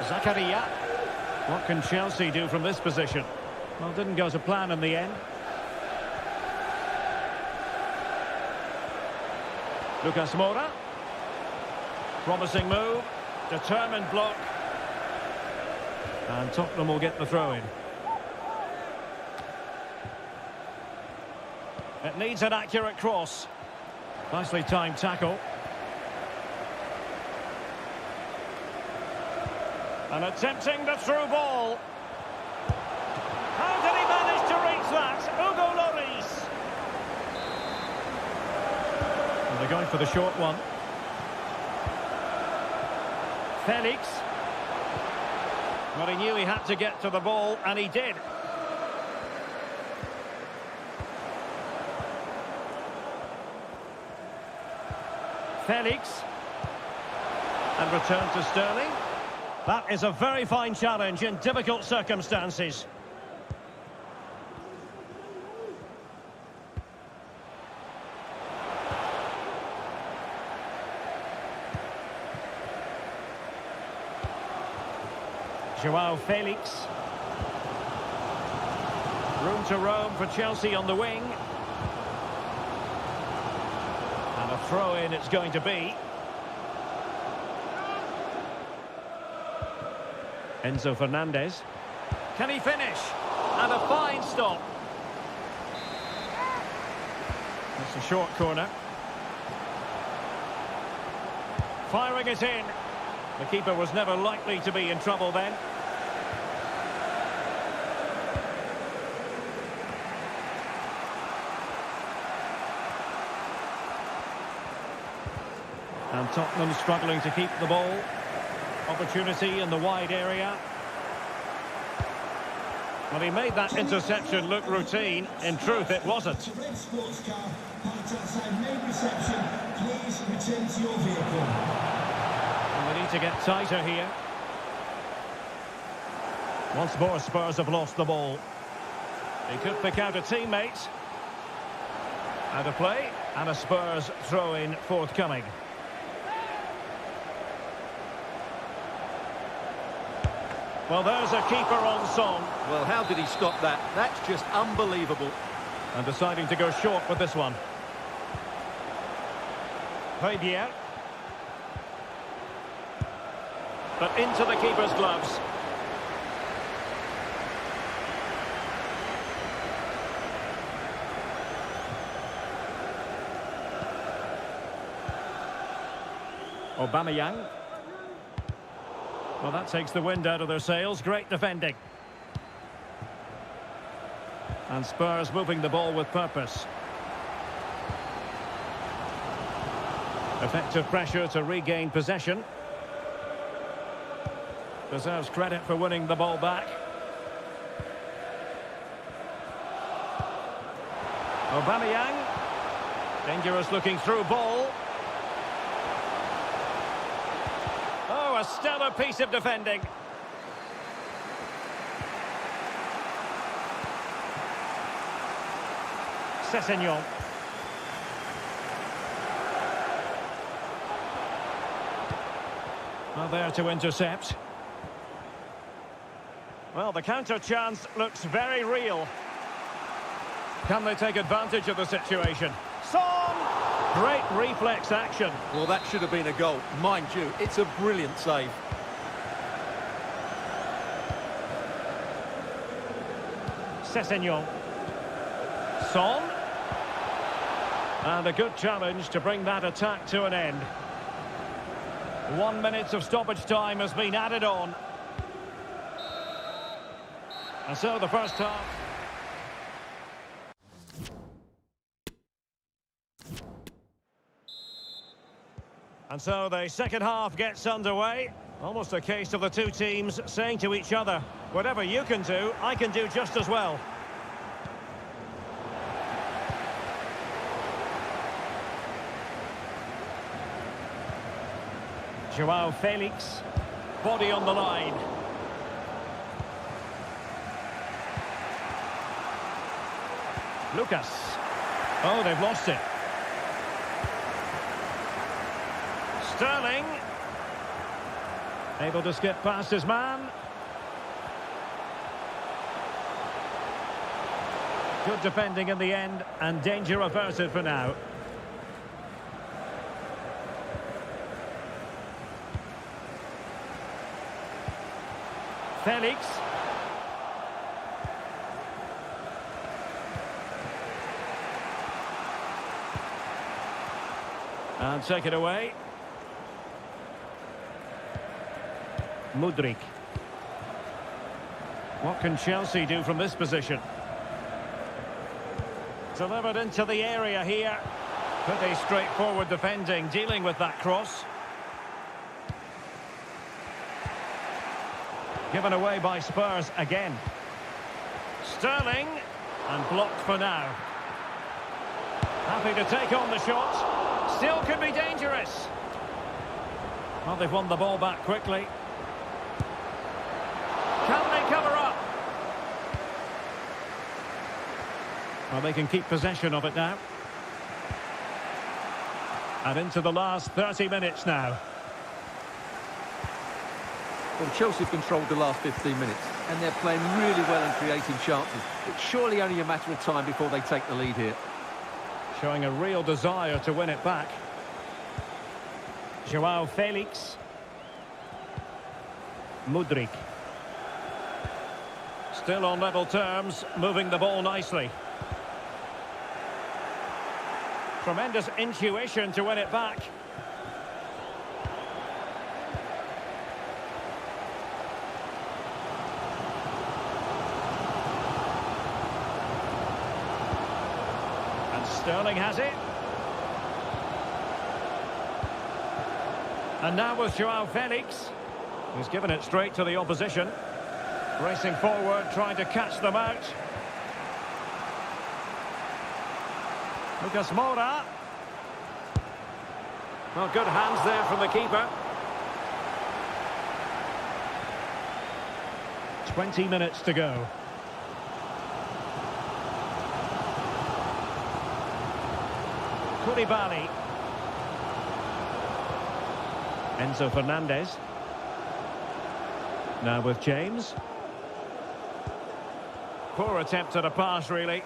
Zakaria. What can Chelsea do from this position? Well, didn't go to plan in the end. Lucas Moura. Promising move. Determined block. And Tottenham will get the throw-in. It needs an accurate cross. Nicely timed tackle. And attempting the through ball. How did he manage to reach that? Hugo Lloris. And they're going for the short one. Felix. Well, he knew he had to get to the ball, and he did. Felix. And return to Sterling. That is a very fine challenge in difficult circumstances. Joao Felix. Room to roam for Chelsea on the wing. And a throw-in it's going to be. Enzo Fernandez. Can he finish? And a fine stop. It's a short corner. Firing it in. The keeper was never likely to be in trouble then. And Tottenham struggling to keep the ball. Opportunity in the wide area. Well, he made that interception look routine. In truth, it wasn't. Red sports car parked outside main reception. Please return to your vehicle. And they need to get tighter here. Once more, Spurs have lost the ball. He could pick out a teammate. Out of play, and a Spurs throw-in forthcoming. Well, there's a keeper on song. Well, how did he stop that? That's just unbelievable. And deciding to go short with this one. Fabier. But into the keeper's gloves. Aubameyang. Well, that takes the wind out of their sails. Great defending. And Spurs moving the ball with purpose. Effective pressure to regain possession. Deserves credit for winning the ball back. Aubameyang. Dangerous looking through ball. A stellar piece of defending. Sessegnon. Well, there to intercept. Well, the counter chance looks very real. Can they take advantage of the situation? Son! Great reflex action. Well, that should have been a goal. Mind you, it's a brilliant save. Sessegnon. Son. And a good challenge to bring that attack to an end. 1 minute of stoppage time has been added on. And so the first half. And so the second half gets underway. Almost a case of the two teams saying to each other, whatever you can do, I can do just as well. Joao Felix, body on the line. Lucas. Oh, they've lost it. Sterling. Able to skip past his man. Good defending in the end, and danger averted for now. Felix. And take it away. Mudryk. What can Chelsea do from this position? Delivered into the area here. Pretty straightforward defending, dealing with that cross. Given away by Spurs again. Sterling. And blocked for now. Happy to take on the shot. Still could be dangerous. Well, they've won the ball back quickly. Can they cover up? Well, they can keep possession of it now. And into the last 30 minutes now. Well, Chelsea have controlled the last 15 minutes, and they're playing really well and creating chances. It's surely only a matter of time before they take the lead here. Showing a real desire to win it back. Joao Felix. Mudryk. Still on level terms, moving the ball nicely. Tremendous intuition to win it back. And Sterling has it. And now with Joao Felix. He's given it straight to the opposition. Racing forward, trying to catch them out. Lucas Moura. Well, good hands there from the keeper. 20 minutes to go. Koulibaly. Enzo Fernandez. Now with James. Poor attempt at a pass, really.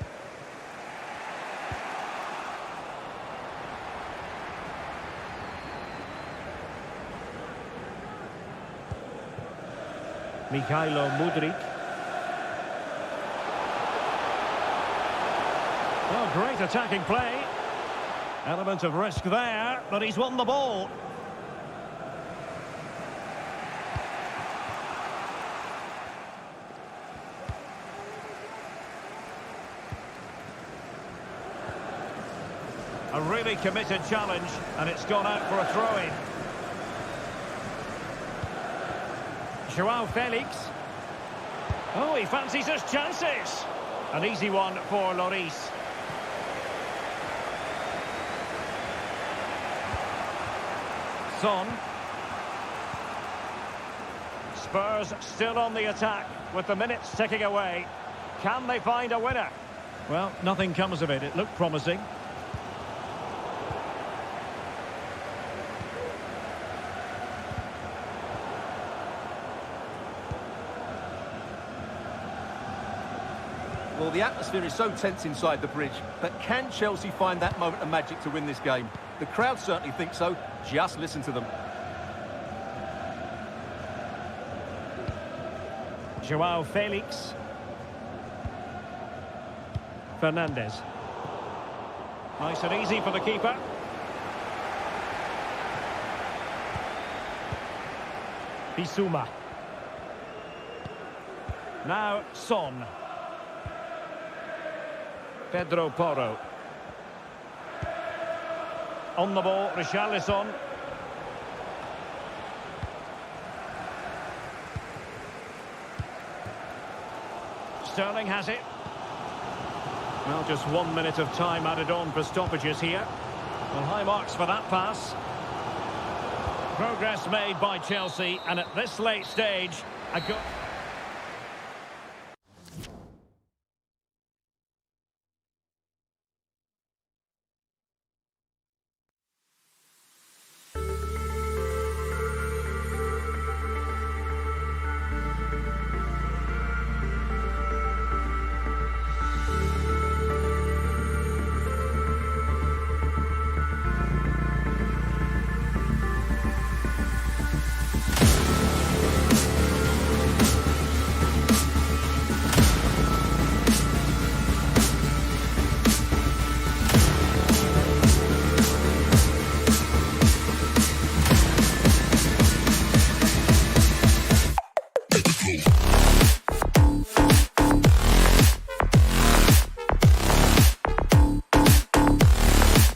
Mikhailo Mudryk. Well, great attacking play. Element of risk there, but he's won the ball. A really committed challenge, and it's gone out for a throw-in. Joao Felix. Oh, he fancies his chances. An easy one for Lloris. Son. Spurs still on the attack with the minutes ticking away. Can they find a winner? Well, nothing comes of it. It looked promising. Well, the atmosphere is so tense inside the bridge, but can Chelsea find that moment of magic to win this game? The crowd certainly think so. Just listen to them. Joao Felix. Fernandez. Nice and easy for the keeper. Bissouma. Now Son. Pedro Porro. On the ball, Richarlison. Sterling has it. Well, just 1 minute of time added on for stoppages here. Well, high marks for that pass. Progress made by Chelsea, and at this late stage, a good...